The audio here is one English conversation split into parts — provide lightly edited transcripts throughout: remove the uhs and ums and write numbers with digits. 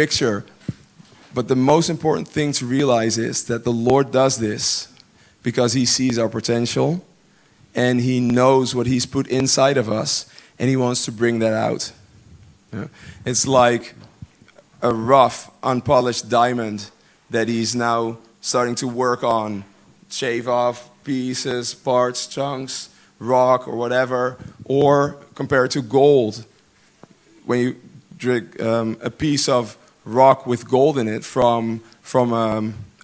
picture. But the most important thing to realize is that the Lord does this because he sees our potential and he knows what he's put inside of us and he wants to bring that out. Yeah? It's like a rough, unpolished diamond that he's now starting to work on, shave off pieces, parts, chunks, rock or whatever, or compare it to gold. When you drink a piece of rock with gold in it from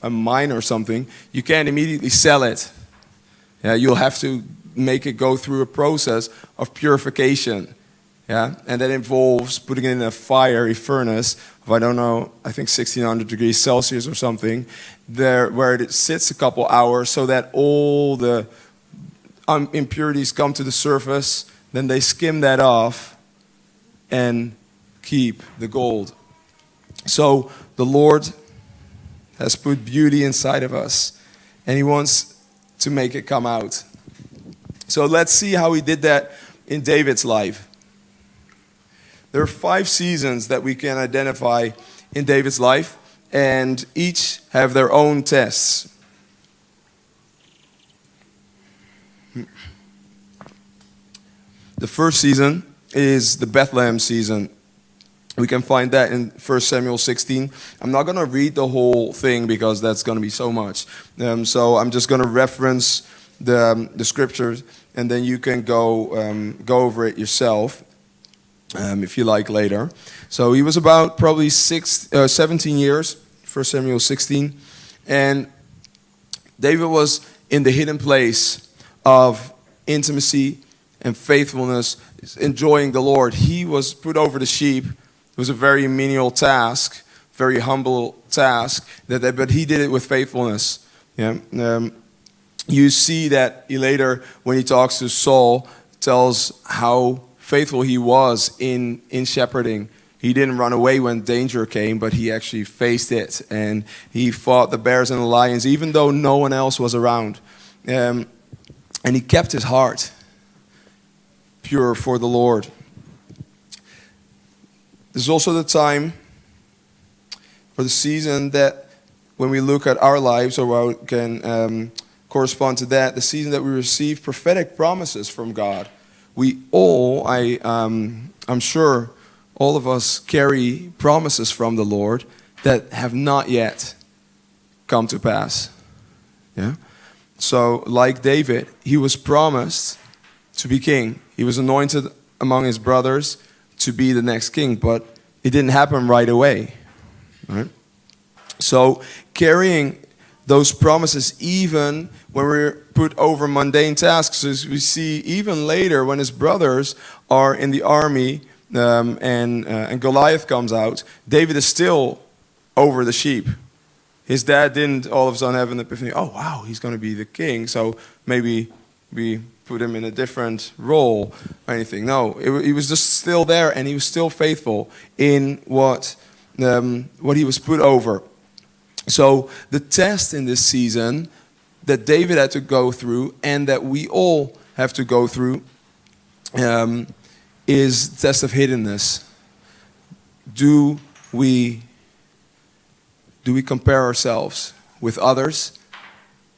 a mine or something, you can't immediately sell it. Yeah, you'll have to make it go through a process of purification. Yeah, and that involves putting it in a fiery furnace of, I don't know, I think 1600 degrees Celsius or something, there where it sits a couple hours so that all the impurities come to the surface. Then they skim that off and keep the gold. So the Lord has put beauty inside of us, and he wants to make it come out. So let's see how he did that in David's life. There are 5 seasons that we can identify in David's life, and each have their own tests. The first season is the Bethlehem season. We can find that in 1 Samuel 16. I'm not going to read the whole thing because that's going to be so much. So I'm just going to reference the scriptures, and then you can go over it yourself if you like later. So he was about probably 17 years, 1 Samuel 16. And David was in the hidden place of intimacy and faithfulness, enjoying the Lord. He was put over the sheep. It was a very menial task, very humble task, but he did it with faithfulness. Yeah. You see that he later, when he talks to Saul, tells how faithful he was in shepherding. He didn't run away when danger came, but he actually faced it. And he fought the bears and the lions, even though no one else was around. And he kept his heart pure for the Lord. There's also the time or the season that when we look at our lives, or what can correspond to that, the season that we receive prophetic promises from God. We all, I'm sure, all of us carry promises from the Lord that have not yet come to pass. Yeah. So, like David, he was promised to be king. He was anointed among his brothers to be the next king, but it didn't happen right away. Right? So carrying those promises even when we're put over mundane tasks, as we see even later when his brothers are in the army and Goliath comes out, David is still over the sheep. His dad didn't all of a sudden have an epiphany, oh wow, he's going to be the king, so maybe we put him in a different role or anything. No, he was just still there, and he was still faithful in what he was put over. So the test in this season that David had to go through, and that we all have to go through, is the test of hiddenness. Do we compare ourselves with others,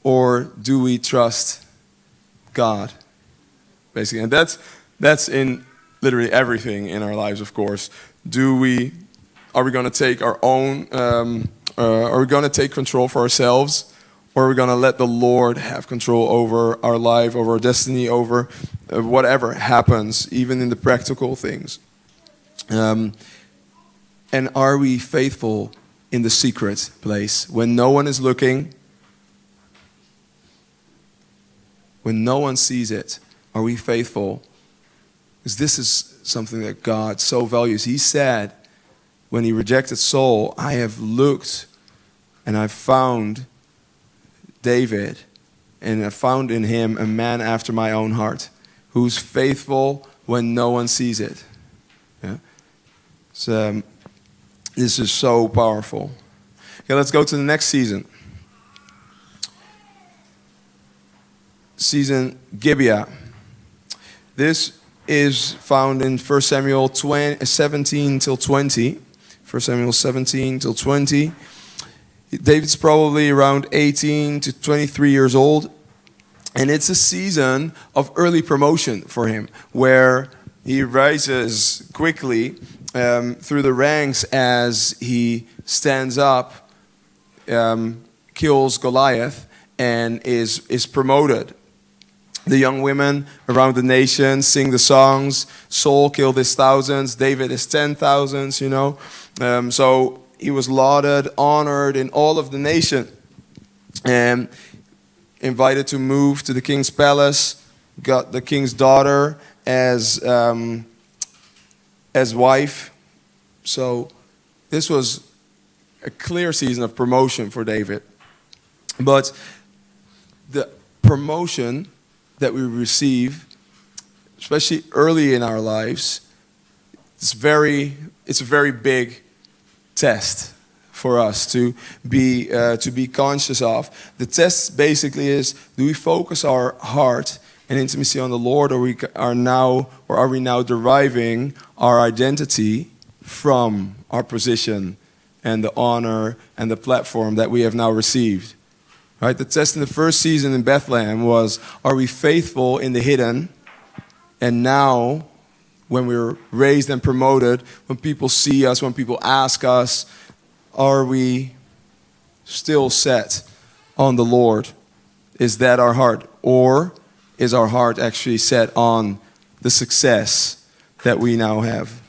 or do we trust God? Basically, and that's in literally everything in our lives, of course. Are we going to take our own? Are we going to take control for ourselves, or are we going to let the Lord have control over our life, over our destiny, over whatever happens, even in the practical things? And are we faithful in the secret place when no one is looking? When no one sees it, are we faithful? Because this is something that God so values. He said, when he rejected Saul, I have looked and I've found David, and I found in him a man after my own heart, who's faithful when no one sees it. Yeah? So, this is so powerful. Okay, let's go to the next season. Season Gibeah. This is found in 1 Samuel 17 till 20. 1 Samuel 17 till 20. David's probably around 18 to 23 years old. And it's a season of early promotion for him, where he rises quickly through the ranks as he stands up, kills Goliath, and is promoted. The young women around the nation sing the songs. Saul killed his thousands, David his 10,000s, you know. So he was lauded, honored in all of the nation. And invited to move to the king's palace, got the king's daughter as wife. So this was a clear season of promotion for David. But the promotion that we receive, especially early in our lives, it's a very big test for us to be conscious of. The test basically is: do we focus our heart and intimacy on the Lord, or are we now deriving our identity from our position and the honor and the platform that we have now received? Right? The test in the first season in Bethlehem was: are we faithful in the hidden? And now, when we're raised and promoted, when people see us, when people ask us, are we still set on the Lord? Is that our heart? Or is our heart actually set on the success that we now have?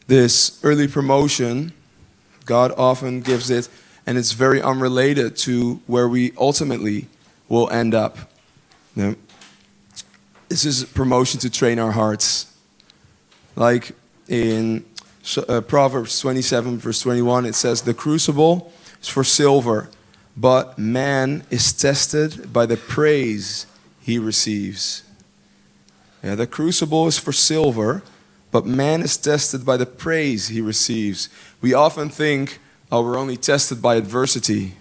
This early promotion, God often gives it, and it's very unrelated to where we ultimately will end up. You know, this is promotion to train our hearts. Like in Proverbs 27, verse 21, it says, "The crucible is for silver, but man is tested by the praise he receives." Yeah, the crucible is for silver, but man is tested by the praise he receives. We often think, oh, we're only tested by adversity,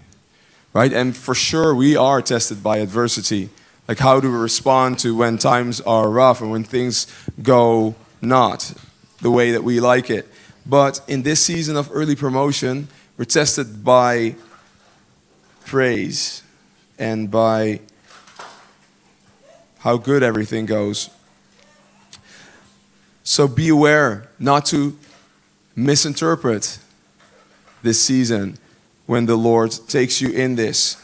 right? And for sure, we are tested by adversity. Like, how do we respond to when times are rough and when things go not the way that we like it? But in this season of early promotion, we're tested by praise and by how good everything goes. So be aware not to misinterpret this season when the Lord takes you in this.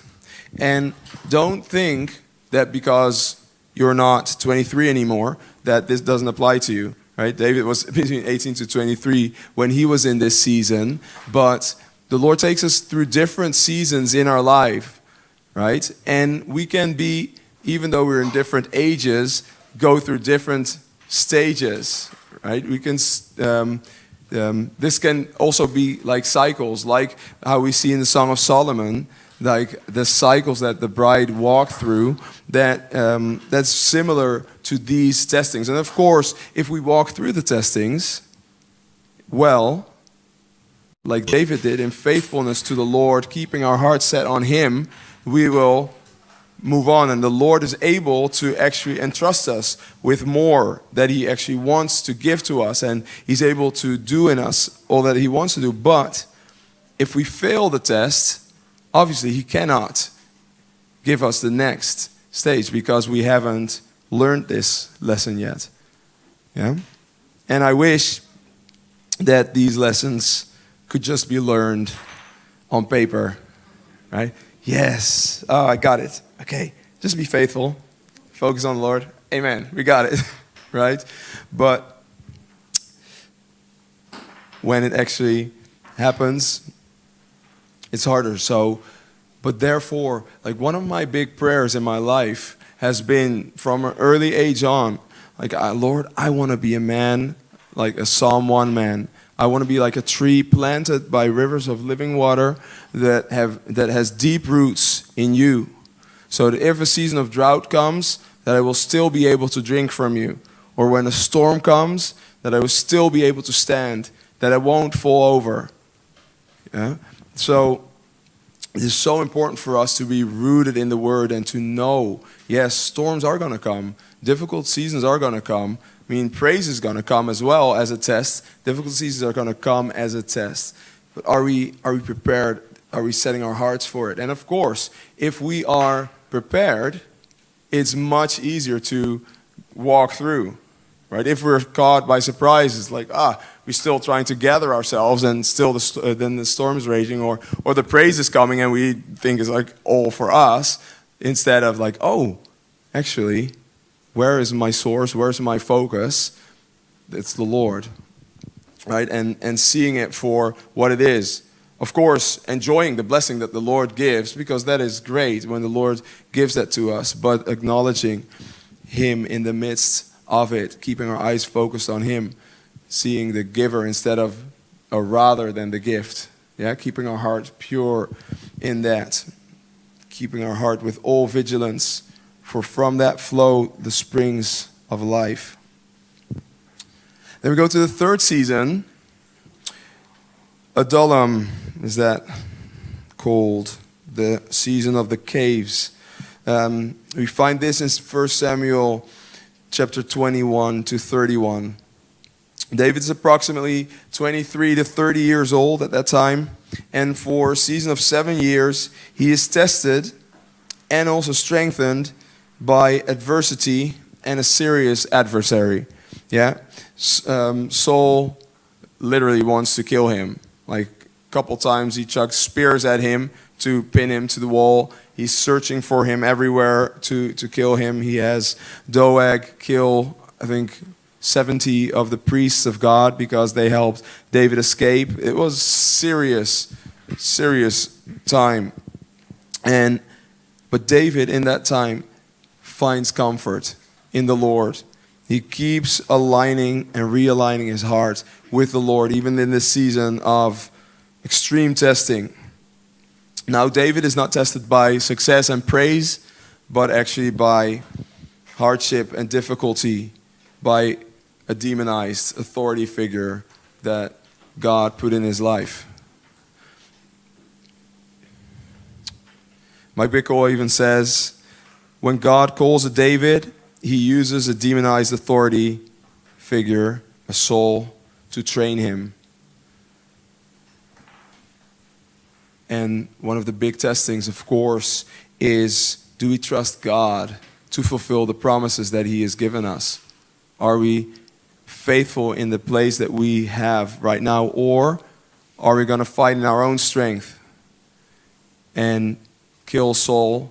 And don't think that because you're not 23 anymore, that this doesn't apply to you. Right? David was between 18 to 23 when he was in this season, but the Lord takes us through different seasons in our life, right? And we can be, even though we're in different ages, go through different stages, right? We can. This can also be like cycles, like how we see in the Song of Solomon, like the cycles that the bride walked through. That's similar to these testings. And of course, if we walk through the testings well, like David did, in faithfulness to the Lord, keeping our heart set on Him, we will move on. And the Lord is able to actually entrust us with more that He actually wants to give to us. And He's able to do in us all that He wants to do. But if we fail the test, obviously He cannot give us the next stage because we haven't learned this lesson yet. Yeah? And I wish that these lessons could just be learned on paper, right? Yes. Oh, I got it. Okay. Just be faithful. Focus on the Lord. Amen. We got it, right? But when it actually happens, it's harder. But therefore, like one of my big prayers in my life has been from an early age on, like, Lord, I want to be a man, like a Psalm 1 man. I want to be like a tree planted by rivers of living water that has deep roots in you. So that if a season of drought comes, that I will still be able to drink from you. Or when a storm comes, that I will still be able to stand, that I won't fall over. Yeah? So it is so important for us to be rooted in the Word and to know, yes, storms are going to come. Difficult seasons are going to come. I mean, praise is going to come as well as a test. Difficult seasons are going to come as a test. But are we prepared? Are we setting our hearts for it? And of course, if we are prepared, it's much easier to walk through. Right? If we're caught by surprise, it's like, we're still trying to gather ourselves, and still then the storm's raging, or the praise is coming, and we think it's like all for us, instead of like, oh, actually, where is my source? Where's my focus? It's the Lord, right? And seeing it for what it is. Of course, enjoying the blessing that the Lord gives, because that is great when the Lord gives that to us, but acknowledging Him in the midst of it, keeping our eyes focused on Him, seeing the giver instead of or rather than the gift. Yeah, keeping our heart pure in that, keeping our heart with all vigilance, for from that flow the springs of life. Then we go to the third season. Adullam is that called, the season of the caves. We find this in 1 Samuel chapter 21 to 31. David's approximately 23 to 30 years old at that time. And for a season of 7 years, he is tested and also strengthened by adversity and a serious adversary. Yeah, Saul literally wants to kill him. Like a couple times he chucks spears at him to pin him to the wall. He's searching for him everywhere to kill him. He has Doeg kill, I think, 70 of the priests of God because they helped David escape. It was serious time. But David in that time finds comfort in the Lord. He keeps aligning and realigning his heart with the Lord, even in this season of extreme testing. Now, David is not tested by success and praise, but actually by hardship and difficulty, by a demonized authority figure that God put in his life. Mike Bickle even says, when God calls a David, he uses a demonized authority figure, a soul, to train him. And one of the big testings, of course, is, do we trust God to fulfill the promises that He has given us? Are we faithful in the place that we have right now? Or are we going to fight in our own strength and kill Saul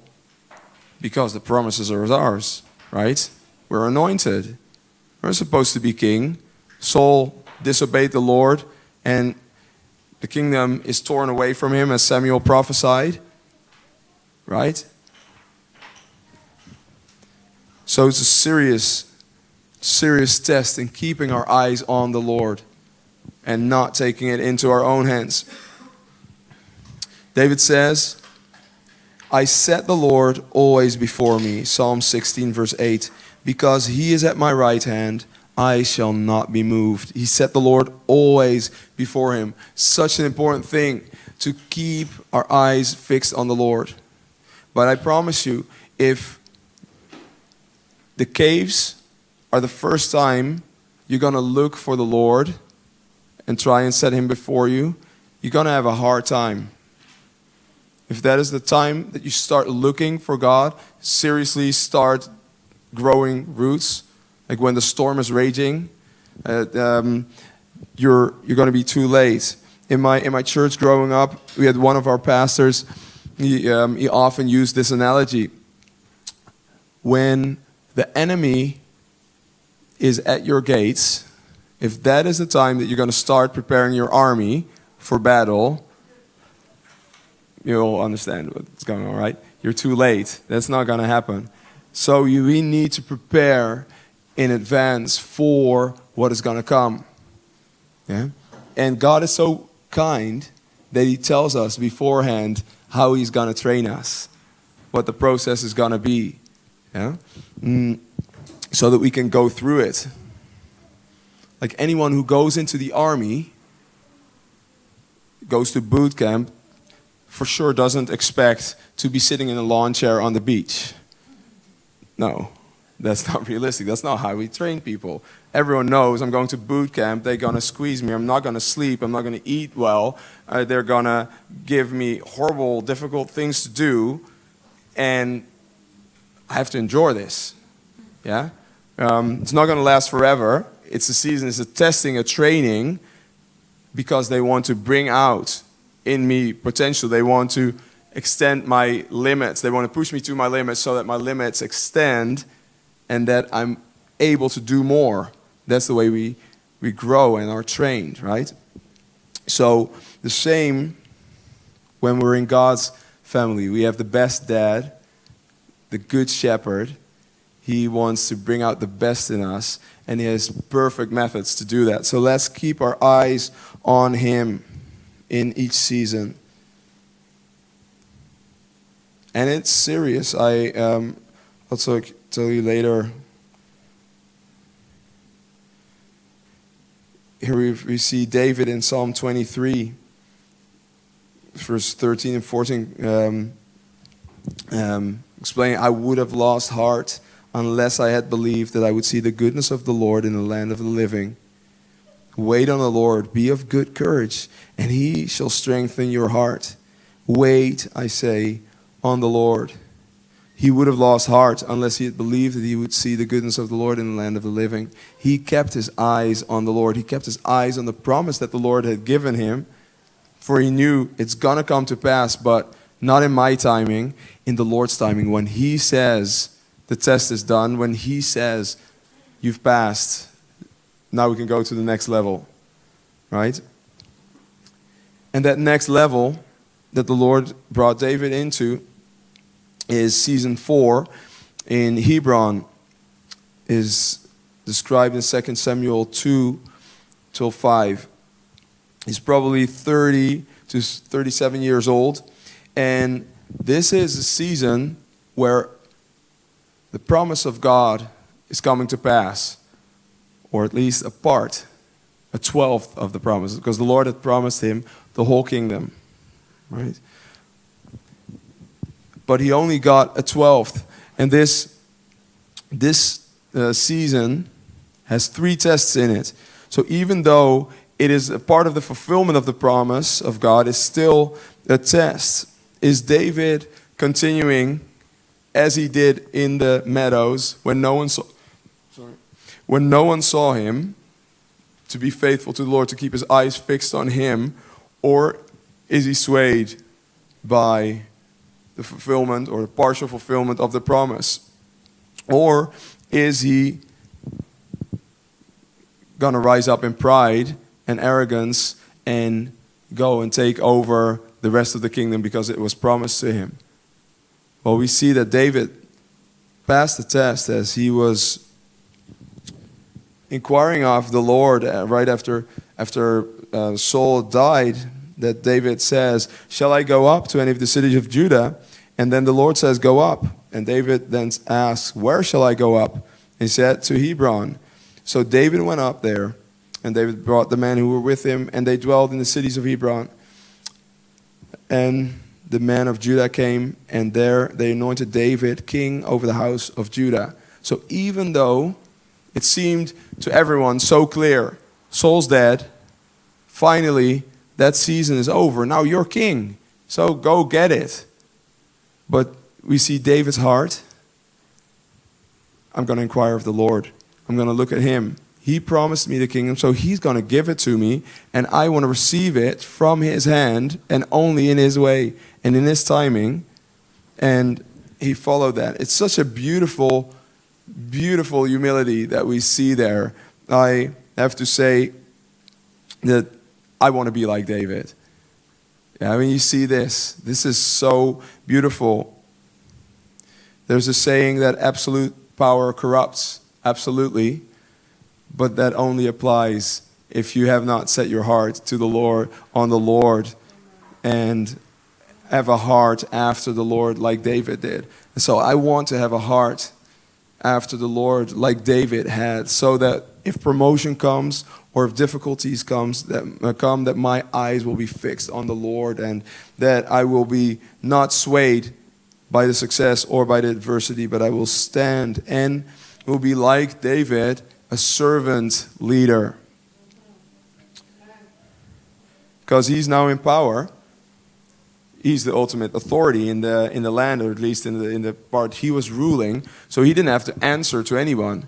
because the promises are ours, right? We're anointed. We're supposed to be king. Saul disobeyed the Lord, and the kingdom is torn away from him, as Samuel prophesied. Right? So it's a serious test in keeping our eyes on the Lord and not taking it into our own hands. David says, I set the Lord always before me. Psalm 16, verse 8. Because He is at my right hand, I shall not be moved. He set the Lord always before him. Such an important thing, to keep our eyes fixed on the Lord. But I promise you, if the caves are the first time you're going to look for the Lord and try and set Him before you, you're going to have a hard time. If that is the time that you start looking for God, seriously start growing roots, like when the storm is raging, you're going to be too late. In my church growing up, we had one of our pastors. He often used this analogy. When the enemy is at your gates, if that is the time that you're going to start preparing your army for battle, you'll understand what's going on, right? You're too late. That's not going to happen. So we need to prepare in advance for what is going to come. Yeah? And God is so kind that He tells us beforehand how He's going to train us, what the process is going to be. Yeah? So that we can go through it. Like anyone who goes into the army, goes to boot camp, for sure doesn't expect to be sitting in a lawn chair on the beach. No, that's not realistic. That's not how we train people. Everyone knows I'm going to boot camp. They're going to squeeze me. I'm not going to sleep. I'm not going to eat well. They're going to give me horrible, difficult things to do. And I have to endure this. Yeah? It's not going to last forever. It's a season. It's a testing, a training, because they want to bring out in me potential. They want to extend my limits. They want to push me to my limits so that my limits extend and that I'm able to do more. That's the way we grow and are trained, right? So the same when we're in God's family. We have the best dad, the good shepherd. He wants to bring out the best in us, and he has perfect methods to do that. So let's keep our eyes on him in each season. And it's serious. I also tell you later. Here we see David in Psalm 23, verse 13 and 14, explaining, I would have lost heart unless I had believed that I would see the goodness of the Lord in the land of the living. Wait on the Lord, be of good courage, and he shall strengthen your heart. Wait, I say, on the Lord. He would have lost heart unless he had believed that he would see the goodness of the Lord in the land of the living. He kept his eyes on the Lord. He kept his eyes on the promise that the Lord had given him, for he knew it's going to come to pass, but not in my timing, in the Lord's timing. When he says the test is done, when he says you've passed, now we can go to the next level, right? And that next level that the Lord brought David into is season 4 in Hebron, is described in 2 Samuel 2 till 5. He's probably 30 to 37 years old, and this is a season where the promise of God is coming to pass, or at least a part, a 12th of the promise, because the Lord had promised him the whole kingdom, right? But he only got a 12th. And this season has 3 tests in it. So even though it is a part of the fulfillment of the promise of God, it's still a test. Is David continuing as he did in the meadows when no one saw him, to be faithful to the Lord, to keep his eyes fixed on him? Or is he swayed by the fulfillment or the partial fulfillment of the promise? Or is he going to rise up in pride and arrogance and go and take over the rest of the kingdom because it was promised to him? Well, we see that David passed the test as he was inquiring of the Lord right after Saul died. That David says, shall I go up to any of the cities of Judah? And then the Lord says, go up. And David then asks, where shall I go up? And he said, to Hebron. So David went up there, and David brought the men who were with him, and they dwelled in the cities of Hebron. And the men of Judah came, and there they anointed David king over the house of Judah. So even though it seemed to everyone so clear, Saul's dead, finally that season is over. Now you're king, so go get it. But we see David's heart. I'm going to inquire of the Lord. I'm going to look at him. He promised me the kingdom, so he's going to give it to me, and I want to receive it from his hand and only in his way and in his timing. And he followed that. It's such a beautiful, beautiful humility that we see there. I have to say that I want to be like David. Yeah, I mean, you see this. This is so beautiful. There's a saying that absolute power corrupts. Absolutely. But that only applies if you have not set your heart to the Lord, on the Lord, and have a heart after the Lord like David did. And so I want to have a heart after the Lord like David had, so that if promotion comes or if difficulties that my eyes will be fixed on the Lord, and that I will be not swayed by the success or by the adversity, but I will stand and will be like David, a servant leader. Because he's now in power. He's the ultimate authority in the land, or at least in the part he was ruling. So he didn't have to answer to anyone,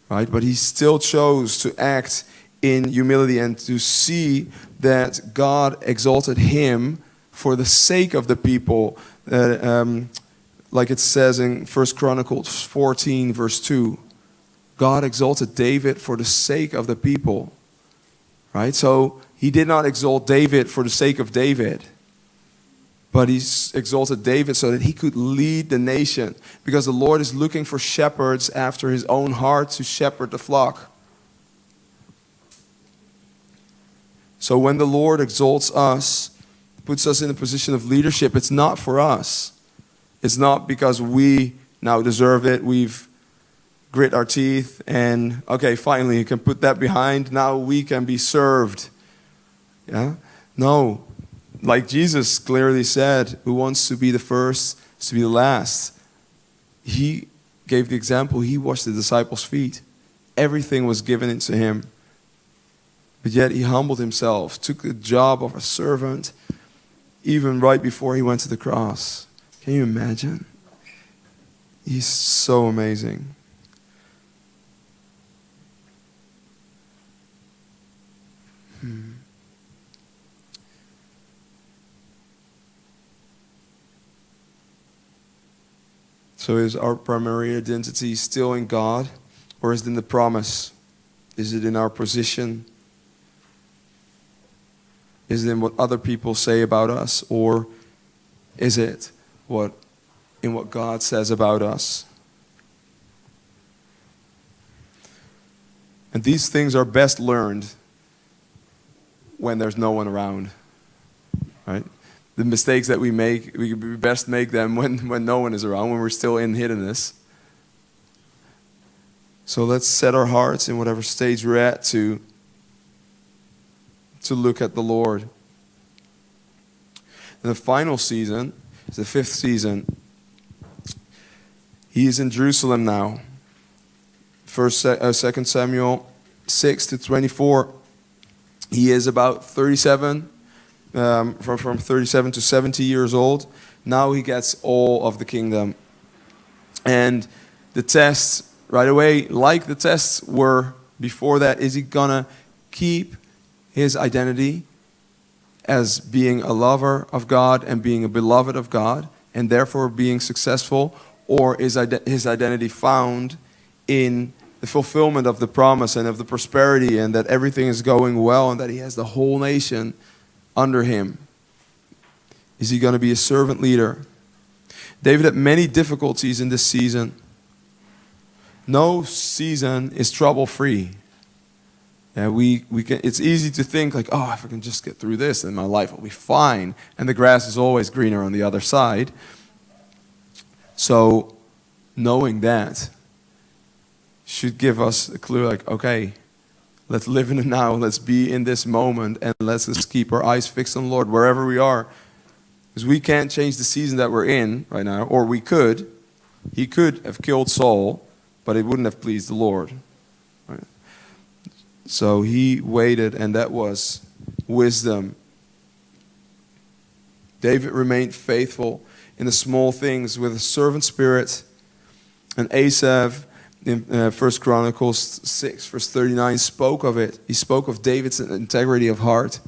right? But he still chose to act in humility and to see that God exalted him for the sake of the people. Like it says in 1 Chronicles 14, verse 2. God exalted David for the sake of the people, right? So he did not exalt David for the sake of David, but he exalted David so that he could lead the nation, because the Lord is looking for shepherds after his own heart to shepherd the flock. So when the Lord exalts us, puts us in a position of leadership, it's not for us. It's not because we now deserve it. We've grit our teeth and, okay, finally you can put that behind. Now we can be served. Yeah? No. Like Jesus clearly said, who wants to be the first is to be the last. He gave the example. He washed the disciples' feet. Everything was given into him. But yet he humbled himself, took the job of a servant, even right before he went to the cross. Can you imagine? He's so amazing. So is our primary identity still in God, or is it in the promise? Is it in our position? Is it in what other people say about us, or is it in what God says about us? And these things are best learned when there's no one around, right? The mistakes that we make, we best make them when no one is around, when we're still in hiddenness. So let's set our hearts in whatever stage we're at to look at the Lord. And the final season is the fifth season. He is in Jerusalem now. 2 Samuel 6 to 24. He is about 37, from 37 to 70 years old. Now he gets all of the kingdom. And the tests right away, like the tests were before that, is he gonna keep his identity as being a lover of God and being a beloved of God, and therefore being successful? Or is his identity found in the fulfillment of the promise and of the prosperity, and that everything is going well and that he has the whole nation under him? Is he going to be a servant leader? David had many difficulties in this season. No season is trouble-free. And it's easy to think like, oh, if I can just get through this, then my life will be fine. And the grass is always greener on the other side. So knowing that should give us a clue like, okay, let's live in it now. Let's be in this moment, and let's just keep our eyes fixed on the Lord wherever we are. Because we can't change the season that we're in right now, or we could. He could have killed Saul, but it wouldn't have pleased the Lord. Right? So he waited, and that was wisdom. David remained faithful in the small things with a servant spirit. And Asaph, in 1 Chronicles 6, verse 39, spoke of it. He spoke of David's integrity of heart.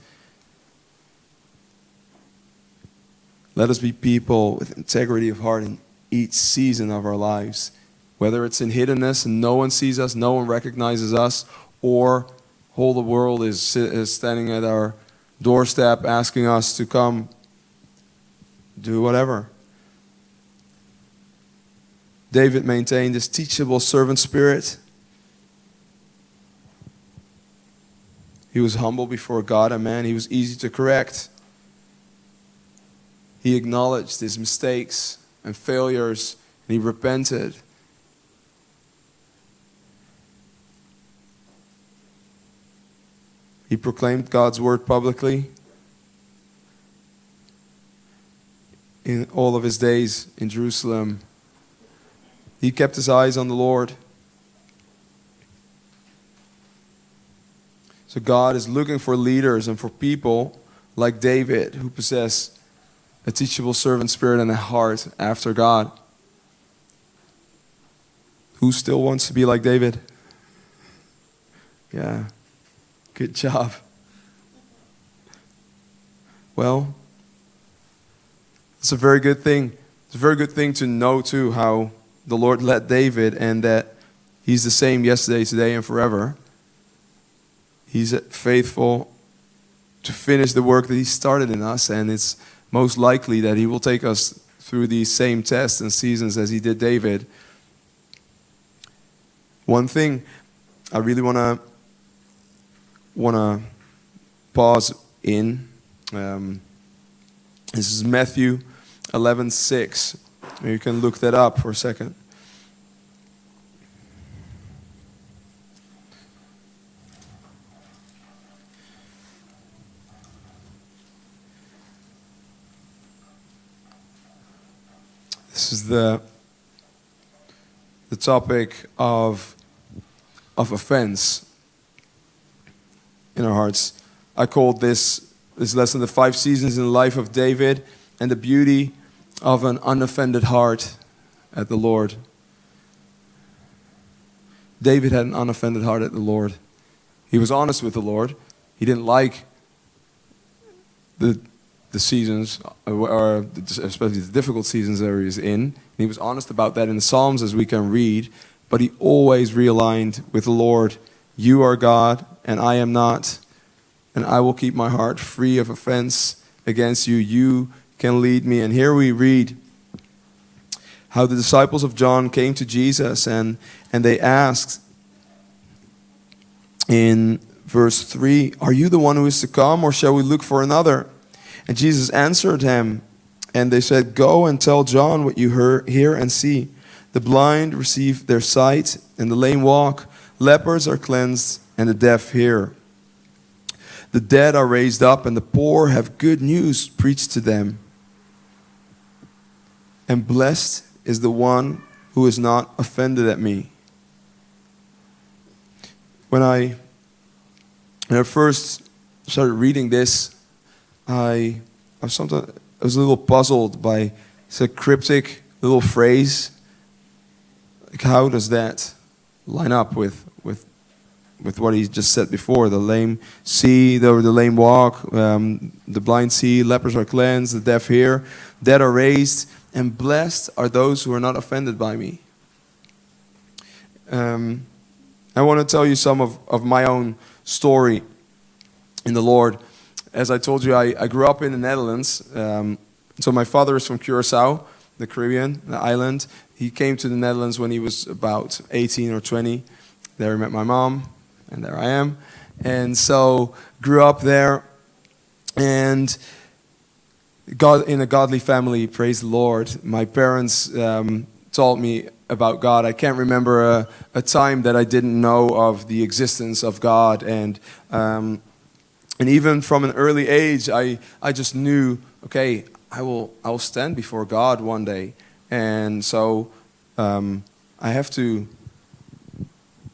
Let us be people with integrity of heart in each season of our lives. Whether it's in hiddenness and no one sees us, no one recognizes us, or whole the world is standing at our doorstep asking us to come do whatever. David maintained this teachable servant spirit. He was humble before God and man. He was easy to correct. He acknowledged his mistakes and failures, and he repented. He proclaimed God's word publicly in all of his days in Jerusalem. He kept his eyes on the Lord. So God is looking for leaders and for people like David who possess a teachable servant spirit and a heart after God. Who still wants to be like David? Yeah, good job. Well, it's a very good thing. It's a very good thing to know too how the Lord led David and that he's the same yesterday, today, and forever. He's faithful to finish the work that he started in us, and it's most likely that he will take us through these same tests and seasons as he did David. One thing I really want to pause in. This is Matthew 11:6. You can look that up for a second. This is the topic of offense in our hearts. I called this lesson the 5 seasons in the life of David and the beauty of an unoffended heart at the Lord. David had an unoffended heart at the Lord. He was honest with the Lord. He didn't like the seasons, or especially the difficult seasons that he was in. He was honest about that in the Psalms, as we can read. But he always realigned with the Lord. You are God, and I am not. And I will keep my heart free of offense against you. You can lead me. And here we read how the disciples of John came to Jesus and they asked in verse 3, "Are you the one who is to come, or shall we look for another?" And Jesus answered them, and they said, "Go and tell John what you hear and see. The blind receive their sight, and the lame walk. Lepers are cleansed, and the deaf hear. The dead are raised up, and the poor have good news preached to them. And blessed is the one who is not offended at me." When I first started reading this, I was a little puzzled by this cryptic little phrase. Like, how does that line up with what he just said before? The lame see, the lame walk, the blind see, lepers are cleansed, the deaf hear, dead are raised, and blessed are those who are not offended by me. I want to tell you some of my own story in the Lord. As I told you, I grew up in the Netherlands. So my father is from Curaçao, the Caribbean, the island. He came to the Netherlands when he was about 18 or 20. There he met my mom, and there I am. And so grew up there, and God in a godly family, praise the Lord. My parents taught me about God. I can't remember a time that I didn't know of the existence of God, and even from an early age, I just knew, okay, I will stand before God one day, and so I have to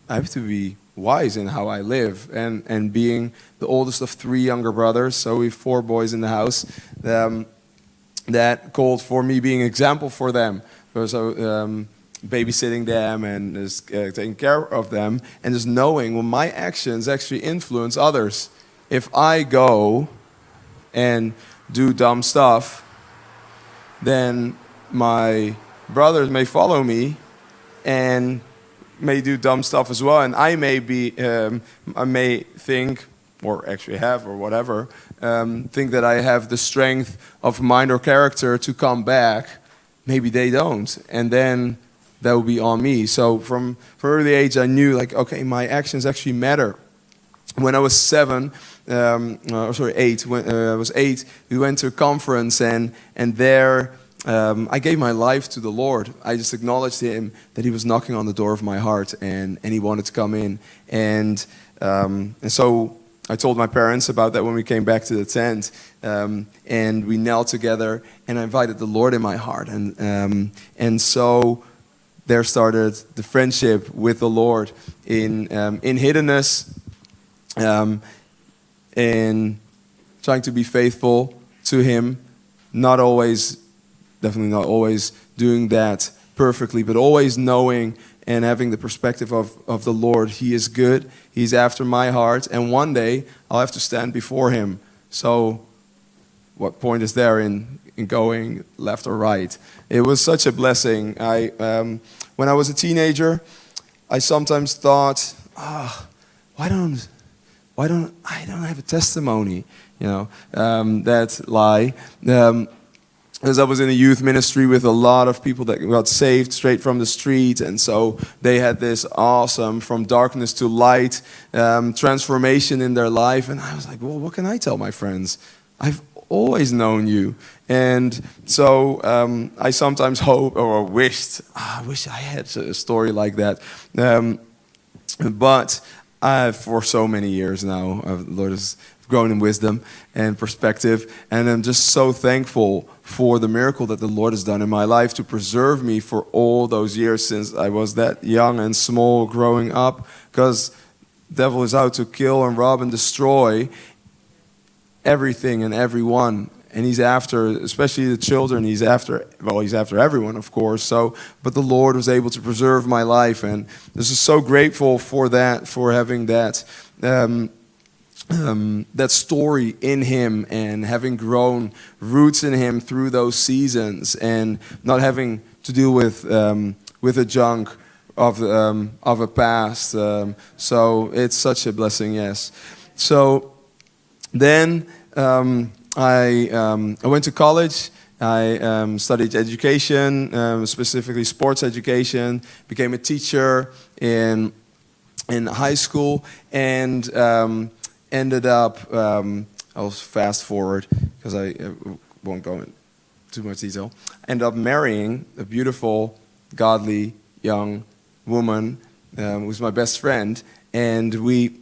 be wise in how I live, and being the oldest of 3 younger brothers, so we have 4 boys in the house. That called for me being an example for them. So babysitting them and just taking care of them, and just knowing, well, my actions actually influence others. If I go and do dumb stuff, then my brothers may follow me and may do dumb stuff as well, and I may think, or actually have, or whatever, think that I have the strength of mind or character to come back. Maybe they don't, and then that will be on me. So from early age, I knew, like, okay, my actions actually matter. When I was 8, when I was 8, we went to a conference, and there I gave my life to the Lord. I just acknowledged Him, that He was knocking on the door of my heart, and He wanted to come in. And so I told my parents about that when we came back to the tent, and we knelt together, and I invited the Lord in my heart, and so there started the friendship with the Lord in hiddenness, in trying to be faithful to Him, definitely not always doing that perfectly, but always knowing and having the perspective of the Lord. He is good. He's after my heart. And one day, I'll have to stand before Him. So what point is there in going left or right? It was such a blessing. When I was a teenager, I sometimes thought, why don't I don't have a testimony? That lie. Because I was in a youth ministry with a lot of people that got saved straight from the street, and so they had this awesome from darkness to light transformation in their life, and I was like, well, what can I tell my friends? I've always known you. And so I sometimes hope or wished, I wish I had a story like that. But for so many years now, the Lord has grown in wisdom and perspective, and I'm just so thankful for the miracle that the Lord has done in my life to preserve me for all those years since I was that young and small growing up, because the devil is out to kill and rob and destroy everything and everyone, and he's after, especially the children, he's after everyone, of course. But the Lord was able to preserve my life, and this is so grateful for that, for having that that story in Him, and having grown roots in Him through those seasons, and not having to deal with the junk of a past. So it's such a blessing, yes. So then I went to college. I studied education, specifically sports education. Became a teacher in high school, and ended up, I'll fast forward because I won't go into too much detail, ended up marrying a beautiful, godly, young woman who was my best friend, and we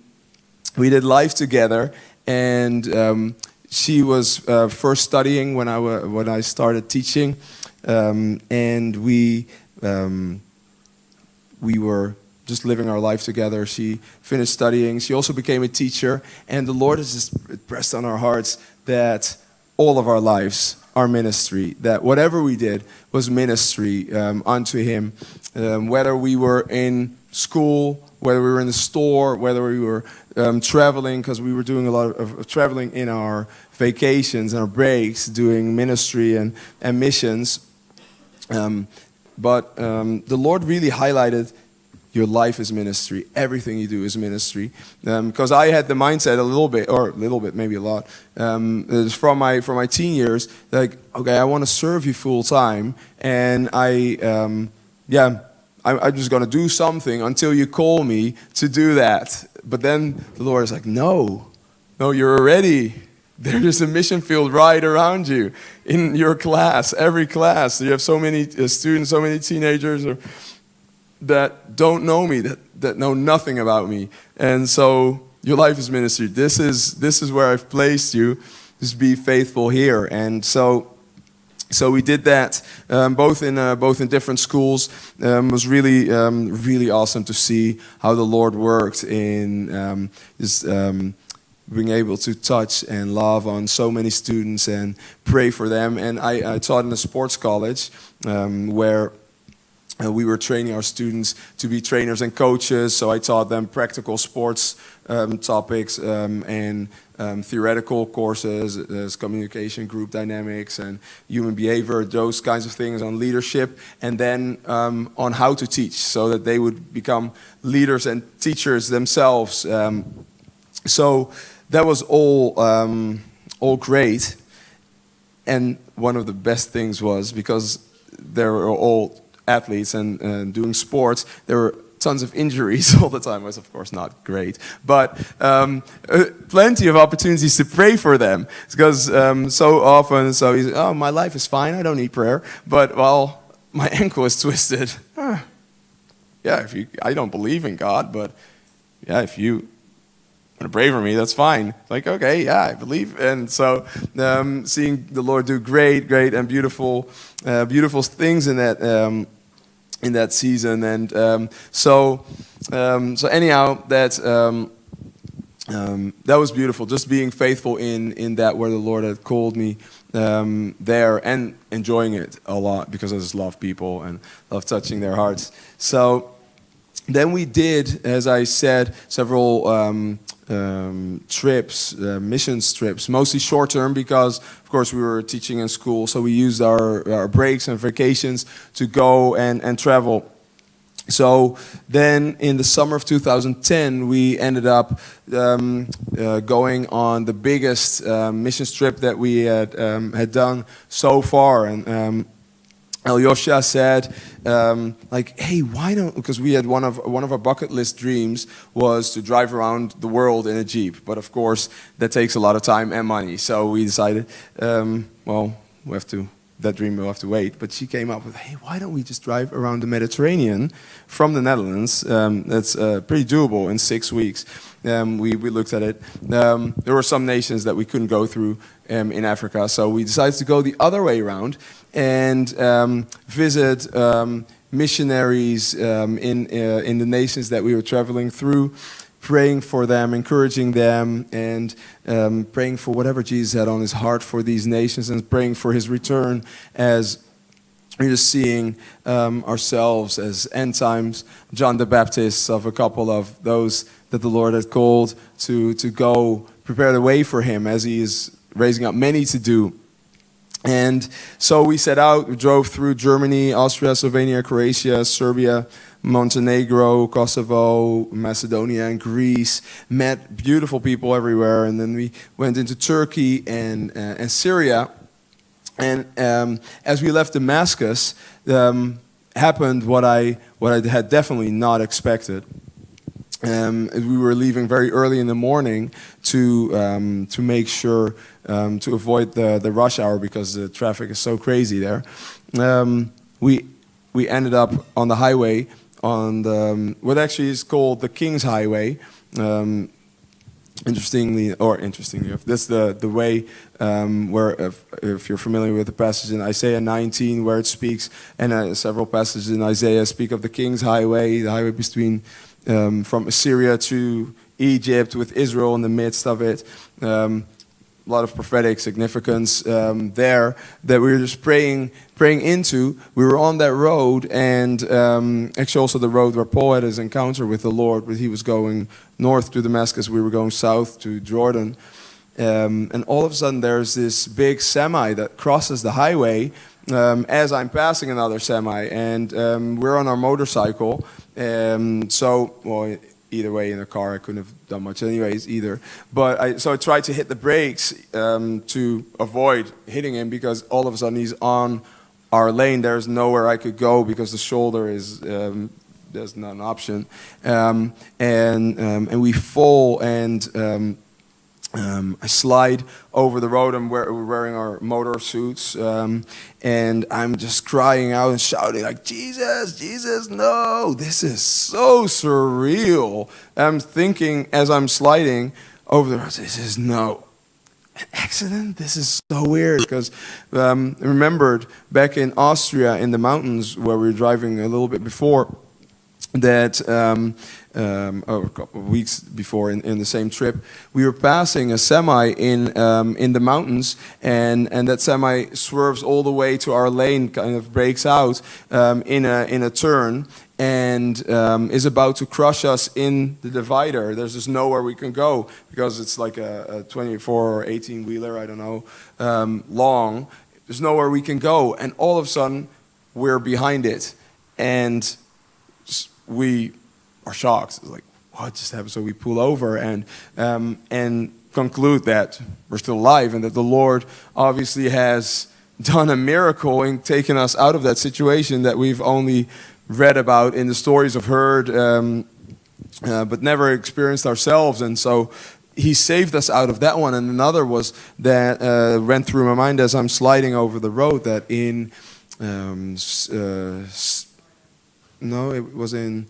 did life together, and she was first studying when I started teaching, and we were just living our life together. She finished studying. She also became a teacher. And the Lord has just pressed on our hearts that all of our lives are ministry, that whatever we did was ministry unto Him. Whether we were in school, whether we were in the store, whether we were traveling, because we were doing a lot of traveling in our vacations and our breaks, doing ministry and missions. But the Lord really highlighted, your life is ministry. Everything you do is ministry. Because I had the mindset a little bit, maybe a lot, from my teen years, like, okay, I want to serve you full time, and I'm just going to do something until you call me to do that. But then the Lord is like, no, you're already. There's a mission field right around you in your class, every class. You have so many students, so many teenagers that don't know me, that know nothing about me. And so your life is ministry. This is where I've placed you. Just be faithful here. And so we did that both in different schools. It was really really awesome to see how the Lord worked in being able to touch and love on so many students and pray for them. And I taught in a sports college where we were training our students to be trainers and coaches. So I taught them practical sports topics and theoretical courses, as communication, group dynamics, and human behavior, those kinds of things on leadership, and then on how to teach so that they would become leaders and teachers themselves. So that was all great. And one of the best things was, because they were all athletes and doing sports, there were tons of injuries all the time. It was, of course, not great, but plenty of opportunities to pray for them, because so often, so he's, oh, my life is fine, I don't need prayer, but, well, my ankle is twisted. I don't believe in God, but yeah, if you to pray for me, that's fine. Like, okay, yeah, I believe. And so seeing the Lord do great and beautiful things in that season. And so anyhow, that was beautiful, just being faithful in that where the Lord had called me there, and enjoying it a lot because I just love people and love touching their hearts. So then we did, as I said, several trips, missions trips, mostly short term because, of course, we were teaching in school, so we used our breaks and vacations to go and travel. So then in the summer of 2010, we ended up going on the biggest mission trip that we had done so far. And Alyosha said, like, hey, why don't, because we had one of our bucket list dreams was to drive around the world in a Jeep. But of course, that takes a lot of time and money. So we decided, that dream will have to wait. But she came up with, hey, why don't we just drive around the Mediterranean from the Netherlands? That's pretty doable in 6 weeks. We looked at it. There were some nations that we couldn't go through in Africa, so we decided to go the other way around and visit missionaries in the nations that we were traveling through, praying for them, encouraging them, and praying for whatever Jesus had on his heart for these nations, and praying for his return as we're just seeing ourselves as end times John the Baptist of a couple of those that the Lord had called to go prepare the way for him as he is raising up many to do. And so we set out, we drove through Germany, Austria, Slovenia, Croatia, Serbia, Montenegro, Kosovo, Macedonia, and Greece. Met beautiful people everywhere, and then we went into Turkey and Syria. And as we left Damascus, happened what I had definitely not expected. We were leaving very early in the morning to make sure to avoid the rush hour because the traffic is so crazy there. We ended up on the highway on what actually is called the King's Highway. Interestingly, that's the way where, if you're familiar with the passage in Isaiah 19, where it speaks, and several passages in Isaiah speak of the King's Highway, the highway between from Assyria to Egypt, with Israel in the midst of it. A lot of prophetic significance there that we were just praying into. We were on that road, and actually also the road where Paul had his encounter with the Lord, but he was going north to Damascus, we were going south to Jordan. And all of a sudden there's this big semi that crosses the highway as I'm passing another semi, and we're on our motorcycle. Either way, in a car, I couldn't have done much anyways either. But I tried to hit the brakes to avoid hitting him, because all of a sudden he's on our lane. There's nowhere I could go because the shoulder is there's not an option, and we fall, and I slide over the road, and we're wearing our motor suits, and I'm just crying out and shouting like, Jesus, Jesus, no, this is so surreal. I'm thinking as I'm sliding over the road, this is an accident? This is so weird, because I remembered back in Austria in the mountains where we were driving a little bit before, that a couple of weeks before in the same trip, we were passing a semi in the mountains, and that semi swerves all the way to our lane, kind of breaks out in a turn, and is about to crush us in the divider. There's just nowhere we can go, because it's like a 24 or 18 wheeler, I don't know, long. There's nowhere we can go, and all of a sudden we're behind it, and we are shocked. It's like, what just happened? So we pull over and conclude that we're still alive, and that the Lord obviously has done a miracle in taking us out of that situation that we've only read about in the stories of heard, but never experienced ourselves. And so he saved us out of that one. And another was that went through my mind as I'm sliding over the road, that it was in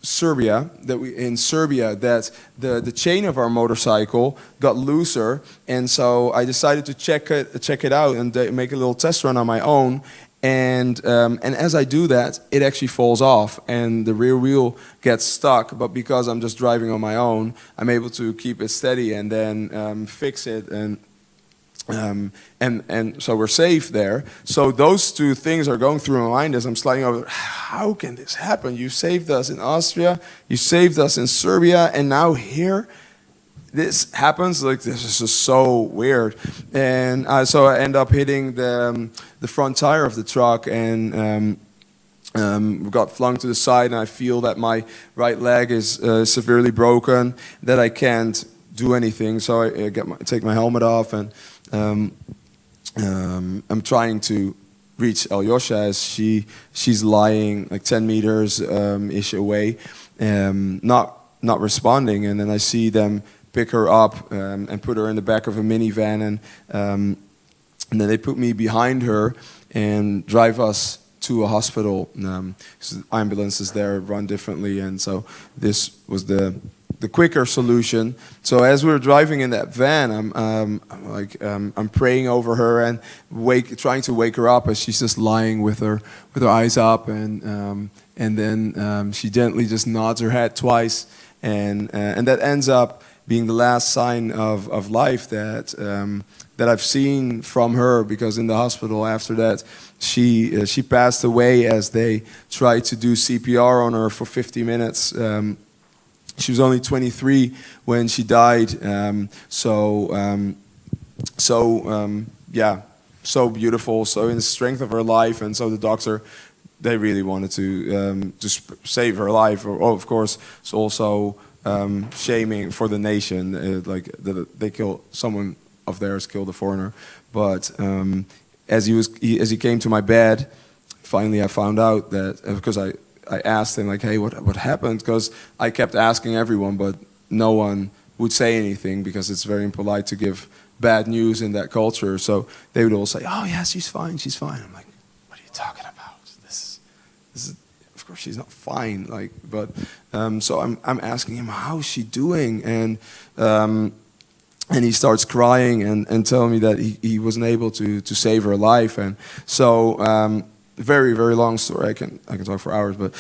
Serbia, that the chain of our motorcycle got looser, and so I decided to check it out and make a little test run on my own. And as I do that, it actually falls off, and the rear wheel gets stuck. But because I'm just driving on my own, I'm able to keep it steady and then fix it, and so we're safe there. So those two things are going through my mind as I'm sliding over. How can this happen? You saved us in Austria, you saved us in Serbia, and now here this happens. Like, this is just so weird. And so I end up hitting the front tire of the truck, and got flung to the side, and I feel that my right leg is severely broken, that I can't do anything. So I take my helmet off, and I'm trying to reach Alyosha as she's lying like 10 meters ish away, not responding. And then I see them pick her up and put her in the back of a minivan, and then they put me behind her and drive us to a hospital. Ambulances there run differently, and so this was the quicker solution. So as we were driving in that van, I'm praying over her and trying to wake her up as she's just lying with her eyes up, and then she gently just nods her head twice, and that ends up being the last sign of life that I've seen from her, because in the hospital after that, she passed away as they tried to do CPR on her for 50 minutes. She was only 23 when she died. So beautiful. So in the strength of her life, and so the doctor, they really wanted to save her life. Of course, it's also shaming for the nation, they killed someone of theirs, killed a foreigner. But as he came to my bed, finally I found out that, because I asked him, like, hey, what happened? Because I kept asking everyone, but no one would say anything, because it's very impolite to give bad news in that culture. So they would all say, oh yeah, she's fine. I'm like, what are you talking about? This is of course she's not fine. Like, but so I'm asking him, how's she doing? And he starts crying and telling me that he wasn't able to save her life. And so very, very long story. I can talk for hours, but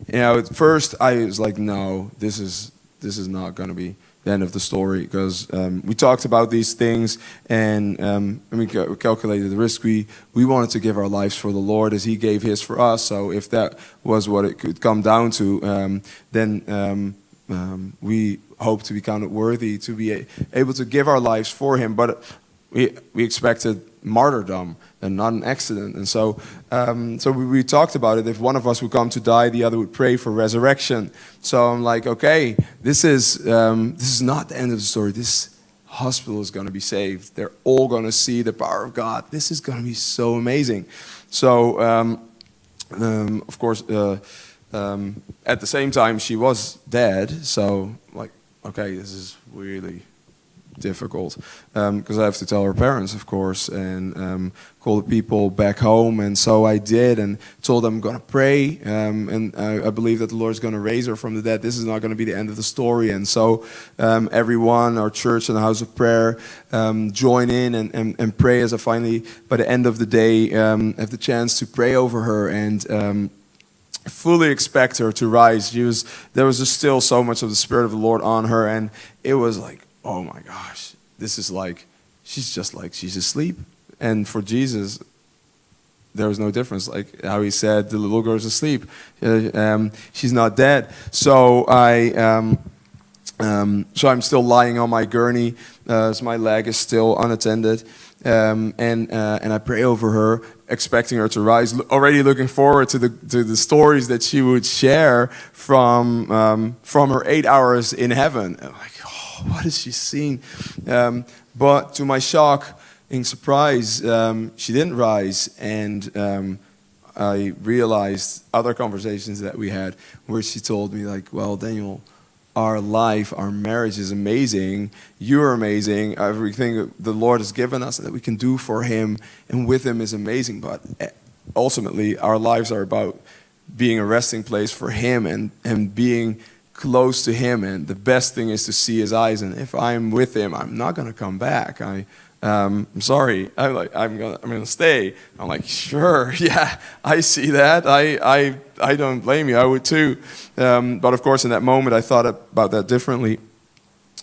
at first I was like, no, this is not going to be the end of the story, because we talked about these things, and we calculated the risk. We wanted to give our lives for the Lord as He gave His for us. So if that was what it could come down to, then we hope to be counted worthy to be able to give our lives for Him. But we expected martyrdom and not an accident. And so we talked about it. If one of us would come to die, the other would pray for resurrection. So I'm like, okay, this is not the end of the story. This hospital is going to be saved. They're all going to see the power of God. This is going to be so amazing. So of course, at the same time, she was dead. So like, okay, this is really difficult, because I have to tell her parents, of course, and call the people back home. And so I did, and told them I'm going to pray, and I believe that the Lord is going to raise her from the dead. This is not going to be the end of the story. And so everyone, our church and the house of prayer, join in and pray, as I finally, by the end of the day, have the chance to pray over her and fully expect her to rise. There was just still so much of the Spirit of the Lord on her, and it was like, oh my gosh, this is like, she's asleep. And for Jesus, there was no difference. Like how He said, the little girl's asleep. She's not dead. So I'm still lying on my gurney, so my leg is still unattended. And I pray over her, expecting her to rise, already looking forward to the stories that she would share from her 8 hours in heaven. I'm like, what has she seen? But to my shock and surprise, she didn't rise. And I realized other conversations that we had where she told me, like, well, Daniel, our life, our marriage is amazing. You're amazing. Everything the Lord has given us that we can do for Him and with Him is amazing. But ultimately, our lives are about being a resting place for him and being close to him. And the best thing is to see his eyes. And if I'm with him, I'm not going to come back. I'm sorry. I'm gonna stay. I'm like, sure, yeah, I see that. I don't blame you. I would too. But of course, in that moment, I thought about that differently.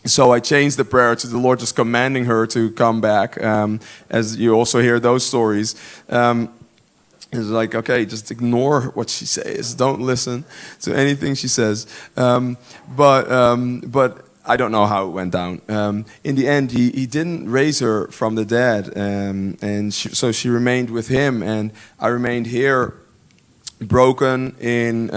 So I changed the prayer to the Lord just commanding her to come back. As you also hear those stories. It's like, okay, just ignore what she says. Don't listen to anything she says. But I don't know how it went down. In the end, he didn't raise her from the dead, so she remained with him, and I remained here, broken in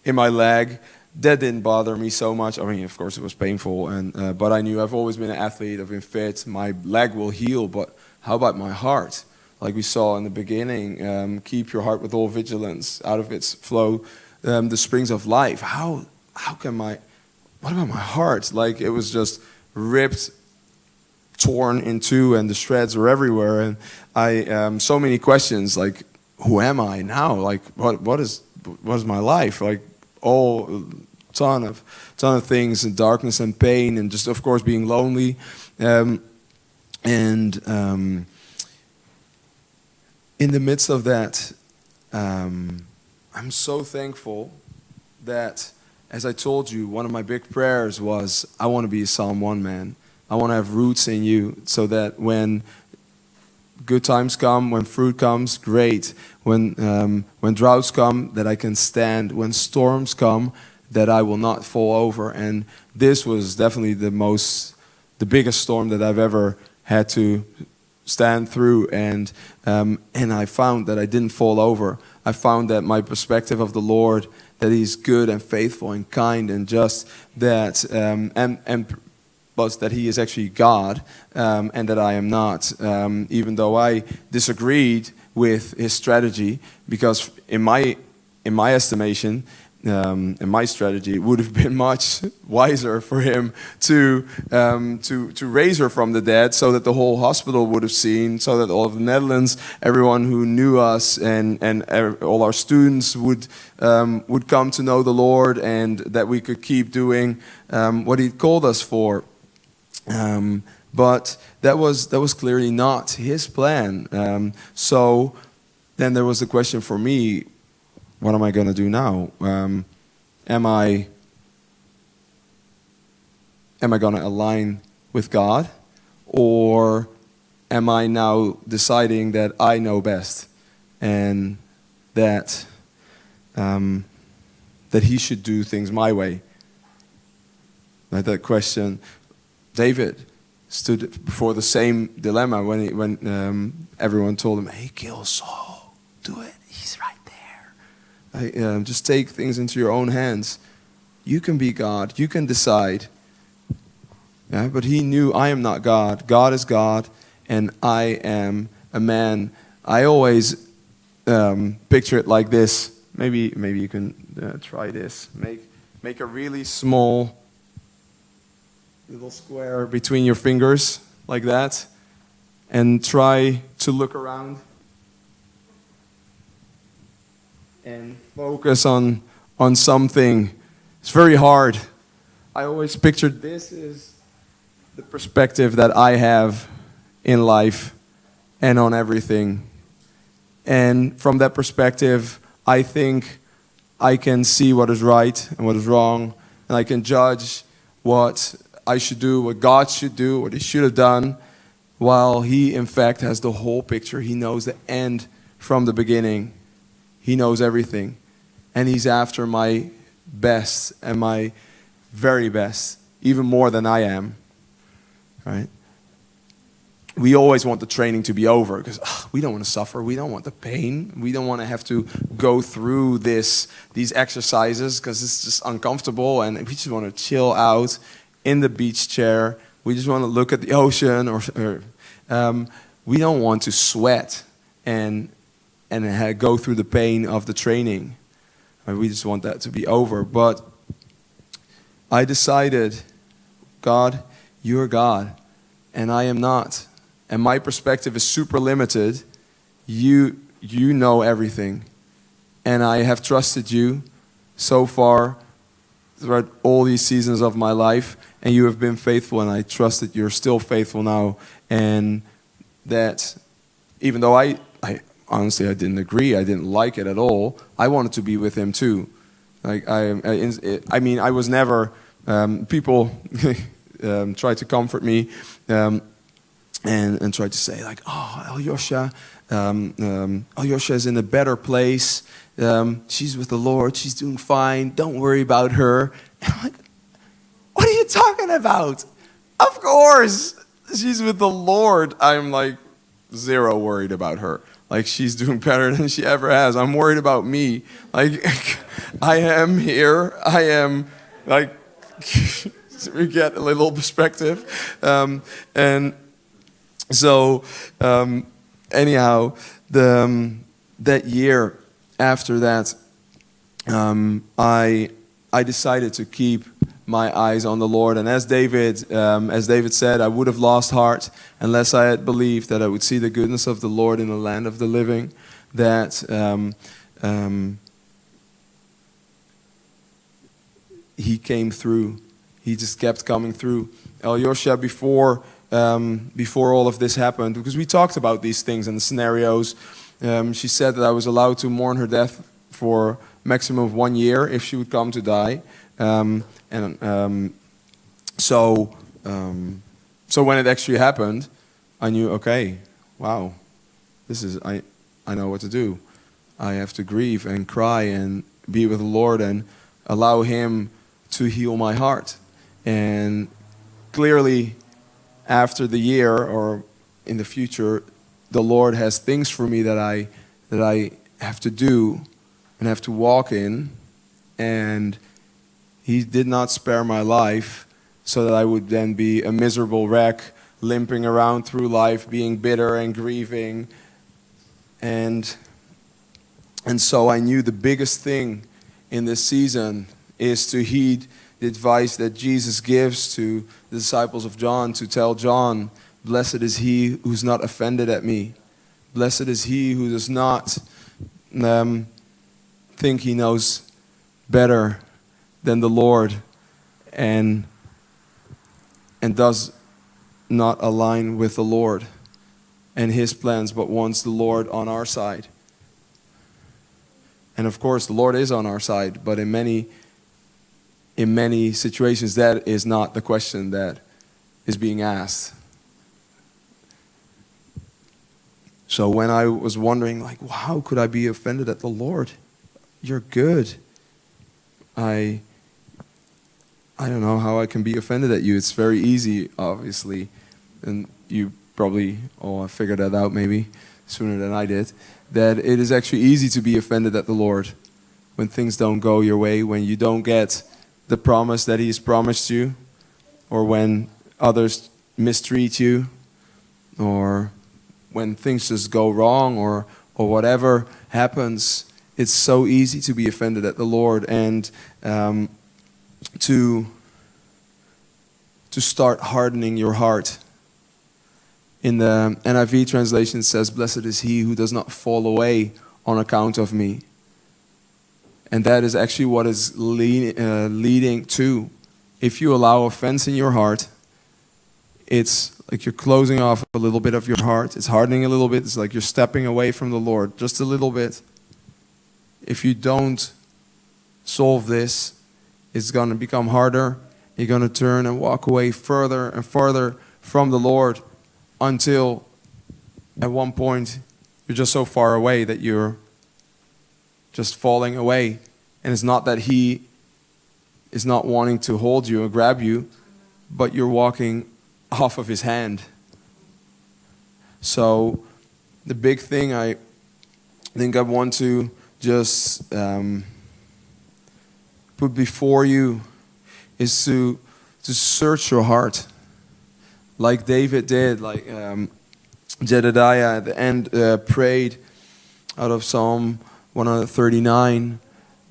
my leg. That didn't bother me so much. I mean, of course, it was painful, but I knew I've always been an athlete. I've been fit. My leg will heal, but how about my heart? Like we saw in the beginning, keep your heart with all vigilance. Out of its flow, the springs of life. How can what about my heart? Like it was just ripped, torn in two, and the shreds were everywhere. And I so many questions. Like, who am I now? Like, what is my life? Like, ton of things, and darkness and pain, and just of course being lonely, in the midst of that, I'm so thankful that, as I told you, one of my big prayers was, I want to be a Psalm 1 man. I want to have roots in you, so that when good times come, when fruit comes, great. When droughts come, that I can stand. When storms come, that I will not fall over. And this was definitely the biggest storm that I've ever had to stand through. And I found that I didn't fall over. I found that my perspective of the Lord, that He's good and faithful and kind and just, that but that He is actually God, and that I am not. Even though I disagreed with His strategy, because in my estimation, and my strategy, it would have been much wiser for Him to raise her from the dead, so that the whole hospital would have seen, so that all of the Netherlands, everyone who knew us, and all our students would come to know the Lord, and that we could keep doing what He called us for. But that was clearly not His plan. So then there was the question for me: what am I going to do now? Am I going to align with God, or am I now deciding that I know best, and that He should do things my way? Like that question. David stood before the same dilemma when everyone told him, "Hey, kill Saul, do it. He's right there. Just take things into your own hands. You can be God. You can decide." Yeah, but he knew, I am not God. God is God, and I am a man. I always picture it like this. Maybe you can try this. Make a really small little square between your fingers, like that, and try to look around and focus on something. It's very hard. I always pictured this is the perspective that I have in life and on everything. And from that perspective, I think I can see what is right and what is wrong, and I can judge what I should do, what God should do, what He should have done, while He, in fact, has the whole picture. He knows the end from the beginning. He knows everything. And He's after my best and my very best, even more than I am. Right? We always want the training to be over, because we don't want to suffer. We don't want the pain. We don't want to have to go through these exercises, because it's just uncomfortable, and we just want to chill out in the beach chair. We just want to look at the ocean, or we don't want to sweat and go through the pain of the training. We just want that to be over. But I decided, God, you're God, and I am not. And my perspective is super limited. You know everything. and I have trusted you so far throughout all these seasons of my life, and you have been faithful, and I trust that you're still faithful now, and that even though I honestly, I didn't agree, I didn't like it at all, I wanted to be with him too. Like I mean, I was never, people tried to comfort me, and tried to say like, oh, Alyosha, Alyosha is in a better place. She's with the Lord. She's doing fine. Don't worry about her. And I'm like, what are you talking about? Of course, she's with the Lord. I'm like zero worried about her. Like, she's doing better than she ever has. I'm worried about me. Like, I am here. I am like, we get a little perspective. And so, anyhow, that year after that, I decided to keep my eyes on the Lord. And as David said, I would have lost heart unless I had believed that I would see the goodness of the Lord in the land of the living. That he came through. He just kept coming through. Alyosha, before all of this happened, because we talked about these things and the scenarios, she said that I was allowed to mourn her death for maximum of 1 year if she would come to die. So when it actually happened, I knew, okay, wow, I know what to do. I have to grieve and cry and be with the Lord and allow Him to heal my heart. And clearly, after the year or in the future, the Lord has things for me that I have to do and have to walk in, and He did not spare my life so that I would then be a miserable wreck, limping around through life, being bitter and grieving. And so I knew the biggest thing in this season is to heed the advice that Jesus gives to the disciples of John, to tell John, blessed is he who's not offended at me. Blessed is he who does not think he knows better than the Lord and does not align with the Lord and His plans, but wants the Lord on our side. And of course, the Lord is on our side, but in many situations, that is not the question that is being asked. So when I was wondering, like, well, how could I be offended at the Lord? You're good. I don't know how I can be offended at you. It's very easy, obviously. And you probably figured that out maybe sooner than I did. That it is actually easy to be offended at the Lord when things don't go your way, when you don't get the promise that He's promised you, or when others mistreat you, or when things just go wrong, or whatever happens. It's so easy to be offended at the Lord and to start hardening your heart. In the NIV translation it says, blessed is he who does not fall away on account of me. And that is actually what is leading to. If you allow offense in your heart, it's like you're closing off a little bit of your heart. It's hardening a little bit. It's like you're stepping away from the Lord just a little bit. If you don't solve this, it's going to become harder. You're going to turn and walk away further and further from the Lord until at one point you're just so far away that you're just falling away. And it's not that He is not wanting to hold you or grab you, but you're walking off of His hand. So the big thing I think I want to just put before you is to search your heart, like David did, like Jedediah at the end prayed out of Psalm 139,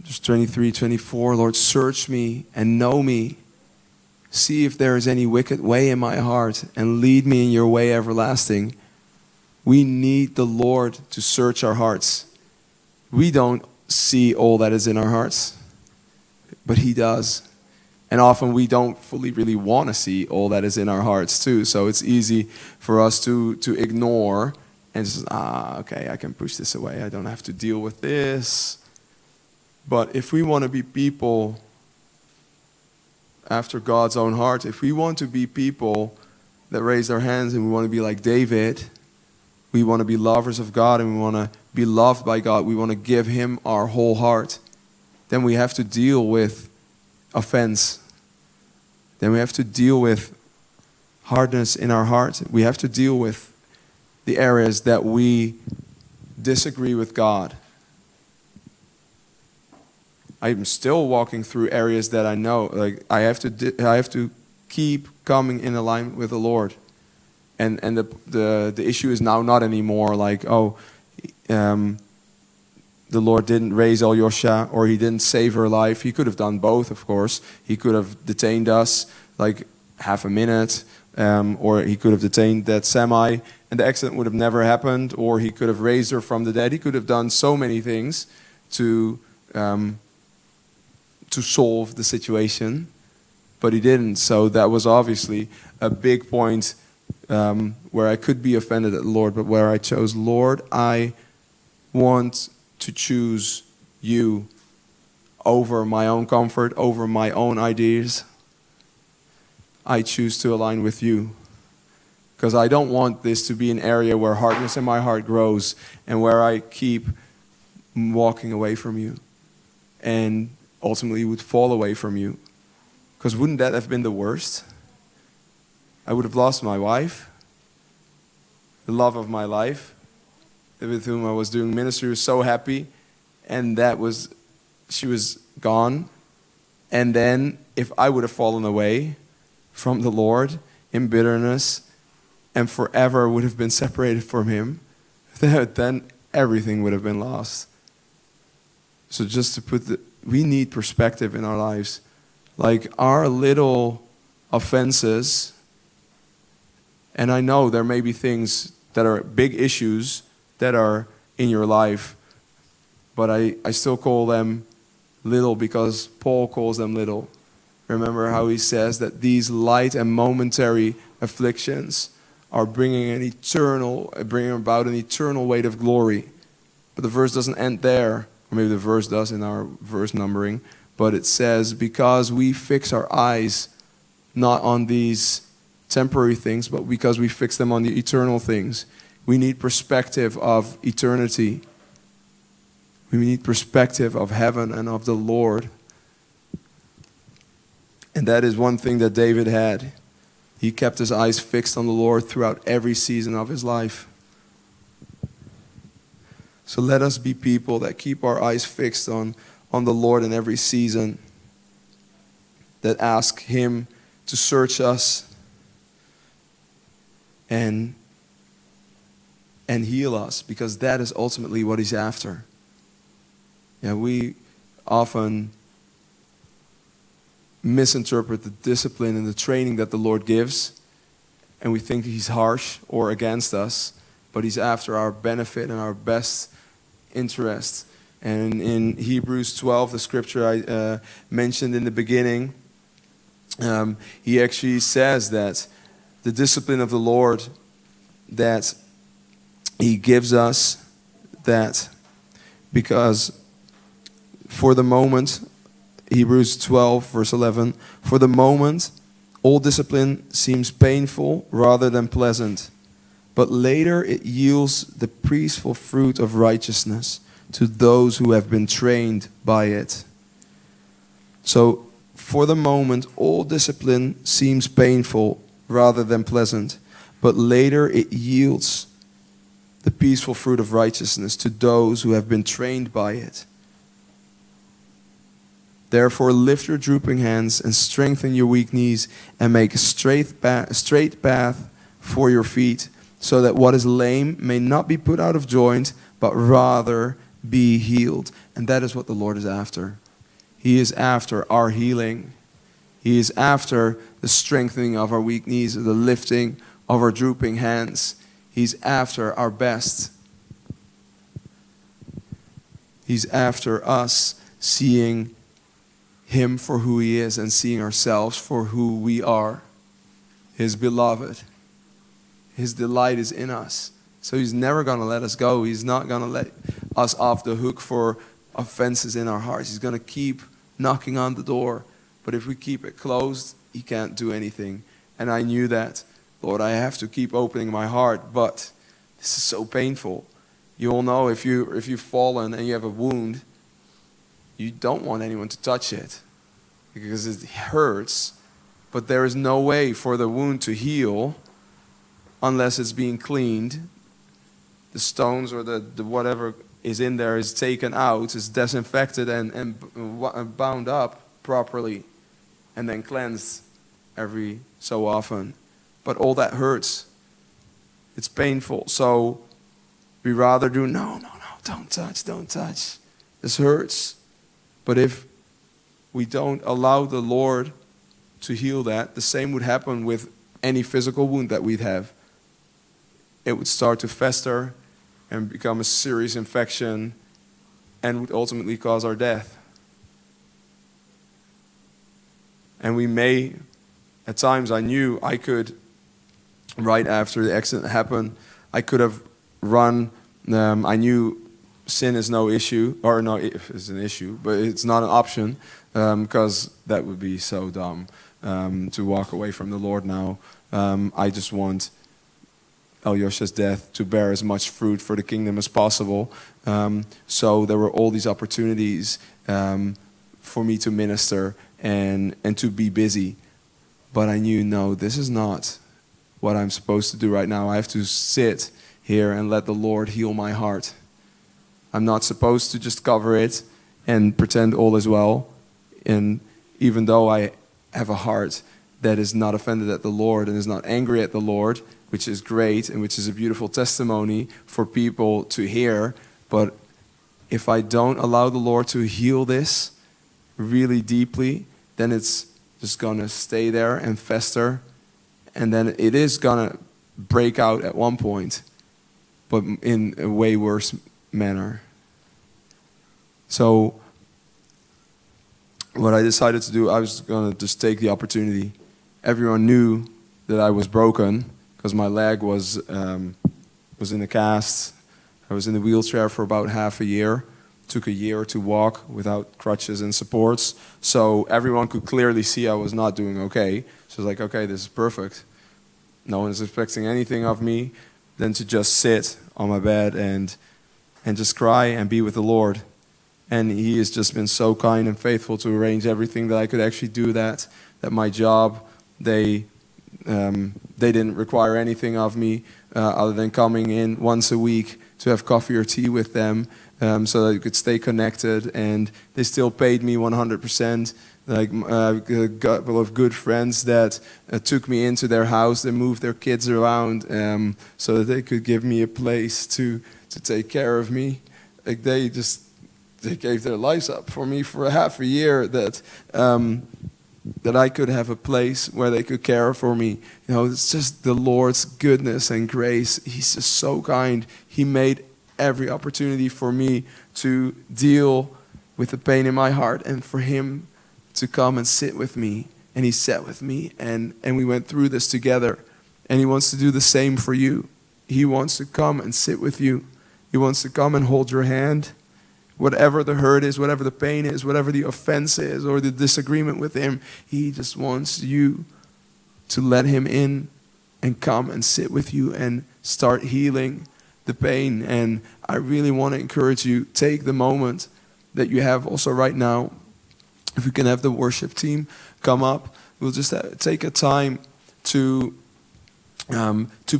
just 23, 24. Lord, search me and know me. See if there is any wicked way in my heart, and lead me in your way everlasting. We need the Lord to search our hearts. We don't see all that is in our hearts, but he does. And often we don't fully really want to see all that is in our hearts too. So it's easy for us to ignore and just, okay, I can push this away. I don't have to deal with this. But if we want to be people after God's own heart, if we want to be people that raise their hands and we want to be like David, we want to be lovers of God and we want to be loved by God, we want to give him our whole heart, then we have to deal with offense. Then we have to deal with hardness in our heart. We have to deal with the areas that we disagree with God. I'm still walking through areas that I know, like I have to keep coming in alignment with the Lord. And the issue is now not anymore like, the Lord didn't raise Alyosha or he didn't save her life. He could have done both, of course. He could have detained us like half a minute, or he could have detained that semi and the accident would have never happened, or he could have raised her from the dead. He could have done so many things to solve the situation, but he didn't. So that was obviously a big point where I could be offended at the Lord, but where I chose, Lord, I want to choose you over my own comfort, over my own ideas. I choose to align with you. Because I don't want this to be an area where hardness in my heart grows and where I keep walking away from you and ultimately would fall away from you. Because wouldn't that have been the worst? I would have lost my wife, the love of my life, with whom I was doing ministry, was so happy, and she was gone. And then if I would have fallen away from the Lord in bitterness and forever would have been separated from him, then everything would have been lost. So just to we need perspective in our lives. Like our little offenses, and I know there may be things that are big issues that are in your life, but I still call them little because Paul calls them little. Remember how he says that these light and momentary afflictions are bringing about an eternal weight of glory. But the verse doesn't end there, or maybe the verse does in our verse numbering, but it says, because we fix our eyes not on these temporary things, but because we fix them on the eternal things. We need perspective of eternity. We need perspective of heaven and of the Lord. And that is one thing that David had. He kept his eyes fixed on the Lord throughout every season of his life. So let us be people that keep our eyes fixed on the Lord in every season, that ask him to search us and heal us, because that is ultimately what he's after. Yeah, we often misinterpret the discipline and the training that the Lord gives, and we think he's harsh or against us, but he's after our benefit and our best interest. And in Hebrews 12, the scripture I mentioned in the beginning, he actually says that the discipline of the Lord that he gives us, that because for the moment, Hebrews 12 verse 11, for the moment all discipline seems painful rather than pleasant, but later it yields the peaceful fruit of righteousness to those who have been trained by it. So for the moment all discipline seems painful rather than pleasant, but later it yields the peaceful fruit of righteousness to those who have been trained by it. Therefore lift your drooping hands and strengthen your weak knees and make a straight path for your feet, so that what is lame may not be put out of joint, but rather be healed. And that is what the Lord is after. He is after our healing. He is after the strengthening of our weak knees, the lifting of our drooping hands. He's after our best. He's after us seeing him for who he is and seeing ourselves for who we are, his beloved. His delight is in us. So he's never going to let us go. He's not going to let us off the hook for offenses in our hearts. He's going to keep knocking on the door. But if we keep it closed, he can't do anything. And I knew that. Lord, I have to keep opening my heart, but this is so painful. You all know if you've fallen and you have a wound, you don't want anyone to touch it because it hurts. But there is no way for the wound to heal unless it's being cleaned. The stones or the whatever is in there is taken out, is disinfected and bound up properly, and then cleansed every so often. But all that hurts. It's painful. So we rather do, no, don't touch. This hurts. But if we don't allow the Lord to heal that, the same would happen with any physical wound that we'd have. It would start to fester and become a serious infection and would ultimately cause our death. And we may, at times I knew I could, right after the accident happened, I could have run. I knew sin is no issue, or no, it's an issue, but it's not an option, because that would be so dumb to walk away from the Lord now. I just want Alyosha's death to bear as much fruit for the kingdom as possible. So there were all these opportunities for me to minister and to be busy. But I knew, no, this is not what I'm supposed to do right now. I have to sit here and let the Lord heal my heart. I'm not supposed to just cover it and pretend all is well. And even though I have a heart that is not offended at the Lord and is not angry at the Lord, which is great and which is a beautiful testimony for people to hear, but if I don't allow the Lord to heal this really deeply, then it's just going to stay there and fester, and then it is going to break out at one point, but in a way worse manner. So what I decided to do, I was going to just take the opportunity. Everyone knew that I was broken because my leg was in a cast. I was in the wheelchair for about half a year. Took a year to walk without crutches and supports. So everyone could clearly see I was not doing okay. So I was like, okay, this is perfect. No one is expecting anything of me than to just sit on my bed and just cry and be with the Lord. And he has just been so kind and faithful to arrange everything that I could actually do that. That my job, they didn't require anything of me other than coming in once a week to have coffee or tea with them, so that you could stay connected. And they still paid me 100%. Like a couple of good friends that took me into their house. They moved their kids around so that they could give me a place to take care of me. Like they gave their lives up for me for half a year, that I could have a place where they could care for me. You know, it's just the Lord's goodness and grace. He's just so kind. He made every opportunity for me to deal with the pain in my heart and for him to come and sit with me. And he sat with me and we went through this together. And he wants to do the same for you. He wants to come and sit with you. He wants to come and hold your hand. Whatever the hurt is, whatever the pain is, whatever the offense is or the disagreement with him, he just wants you to let him in and come and sit with you and start healing the pain. And I really want to encourage you, take the moment that you have also right now. If we can have the worship team come up, we'll just take a time to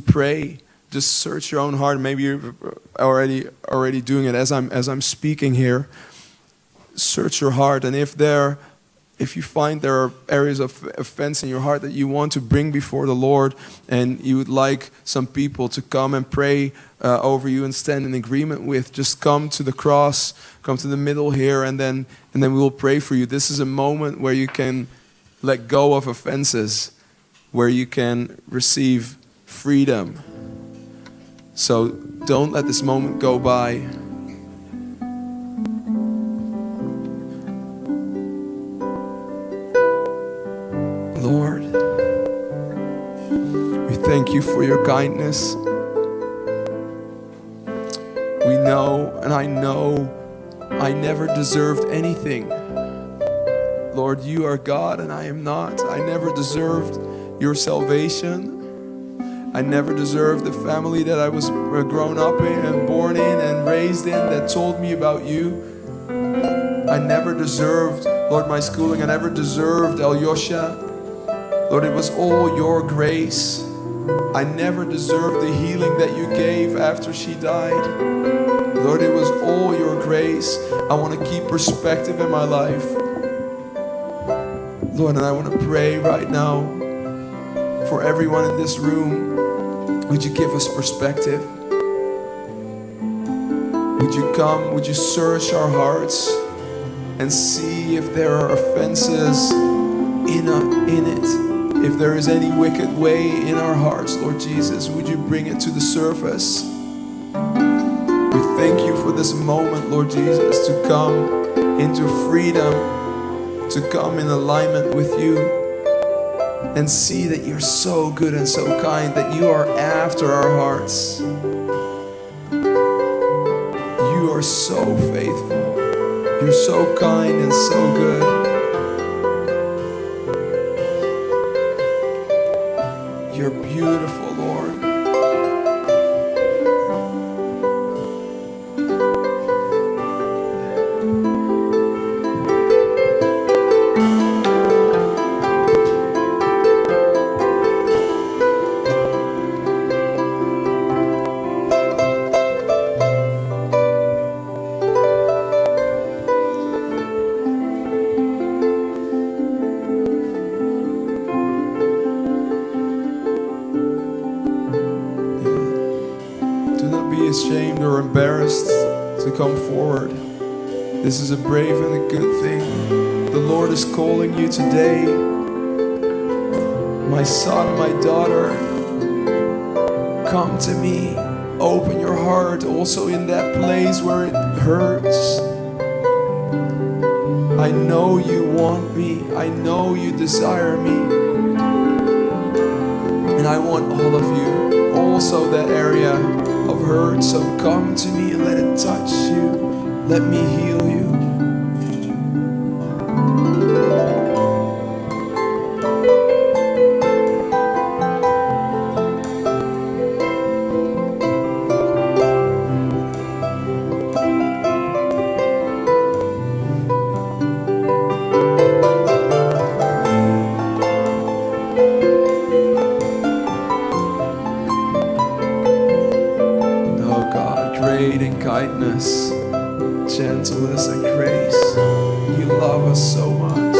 pray. Just search your own heart. Maybe you're already doing it as I'm speaking here. Search your heart, and if you find there are areas of offense in your heart that you want to bring before the Lord, and you would like some people to come and pray over you and stand in agreement with, just come to the cross, come to the middle here, and then we will pray for you. This is a moment where you can let go of offenses, where you can receive freedom. So don't let this moment go by. Lord. We thank you for your kindness. We know, and I know, I never deserved anything. Lord, you are God and I am not. I never deserved your salvation. I never deserved the family that I was grown up in and born in and raised in that told me about you. I never deserved, Lord, my schooling. I never deserved Alyosha. Lord, it was all your grace. I never deserved the healing that you gave after she died. Lord, it was all your grace. I want to keep perspective in my life. Lord, and I want to pray right now for everyone in this room. Would you give us perspective? Would you come, would you search our hearts and see if there are offenses in it? If there is any wicked way in our hearts, Lord Jesus, would you bring it to the surface? We thank you for this moment, Lord Jesus, to come into freedom, to come in alignment with you and see that you're so good and so kind, that you are after our hearts. You are so faithful. You're so kind and so good. You're beautiful, Lord. Ashamed or embarrassed to come forward. This is a brave and a good thing. The Lord is calling you today. My son, my daughter, come to me. Open your heart also in that place where it hurts. I know you want me. I know you desire me. And I want all of you. Also that area of hurt, so come to me and let it touch you. Let me heal you. In kindness, gentleness, and grace. You love us so much.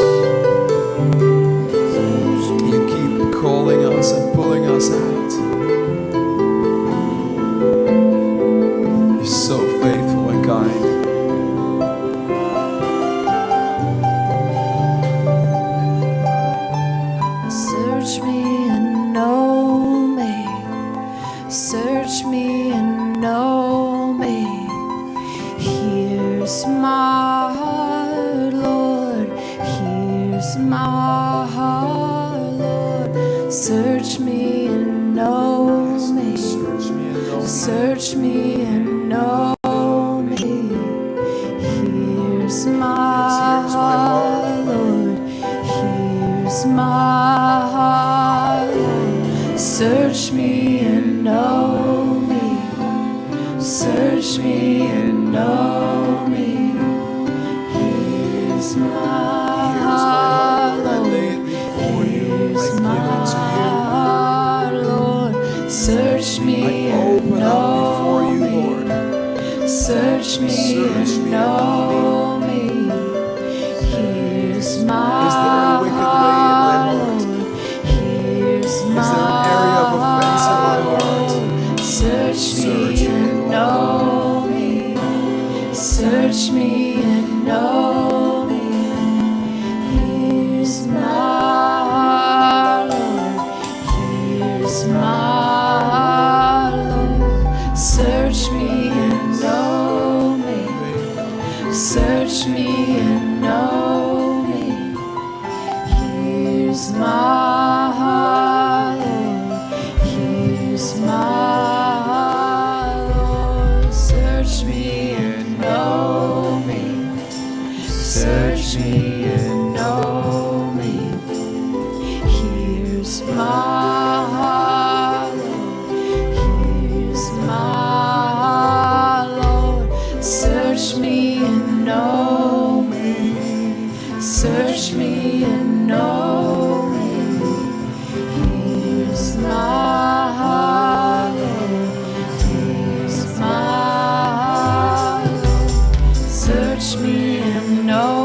You keep calling us and pulling us out. You're so faithful and kind. Search me and know me. Search me and know me. Here's my heart, Lord. Here's my heart, Lord. Search me and know me. Search me and know me. Here's my heart, Lord. Here's my heart, Lord. Search me and know me. Search me and know me. Here's my heart, Lord. Here's my heart, Lord. Search me and know me. Search me and know me. Here's my heart, Lord. Here's my heart. Search me and know me. Search me and know me. Here's my heart, Lord. Here's my heart, Lord. Search me and know me. Search me and know me. Here's my Search me and know me. Here's my heart, here's my Lord. Search me and know me. Search me and know me. Here's my heart, here's my Lord. Search me and know me.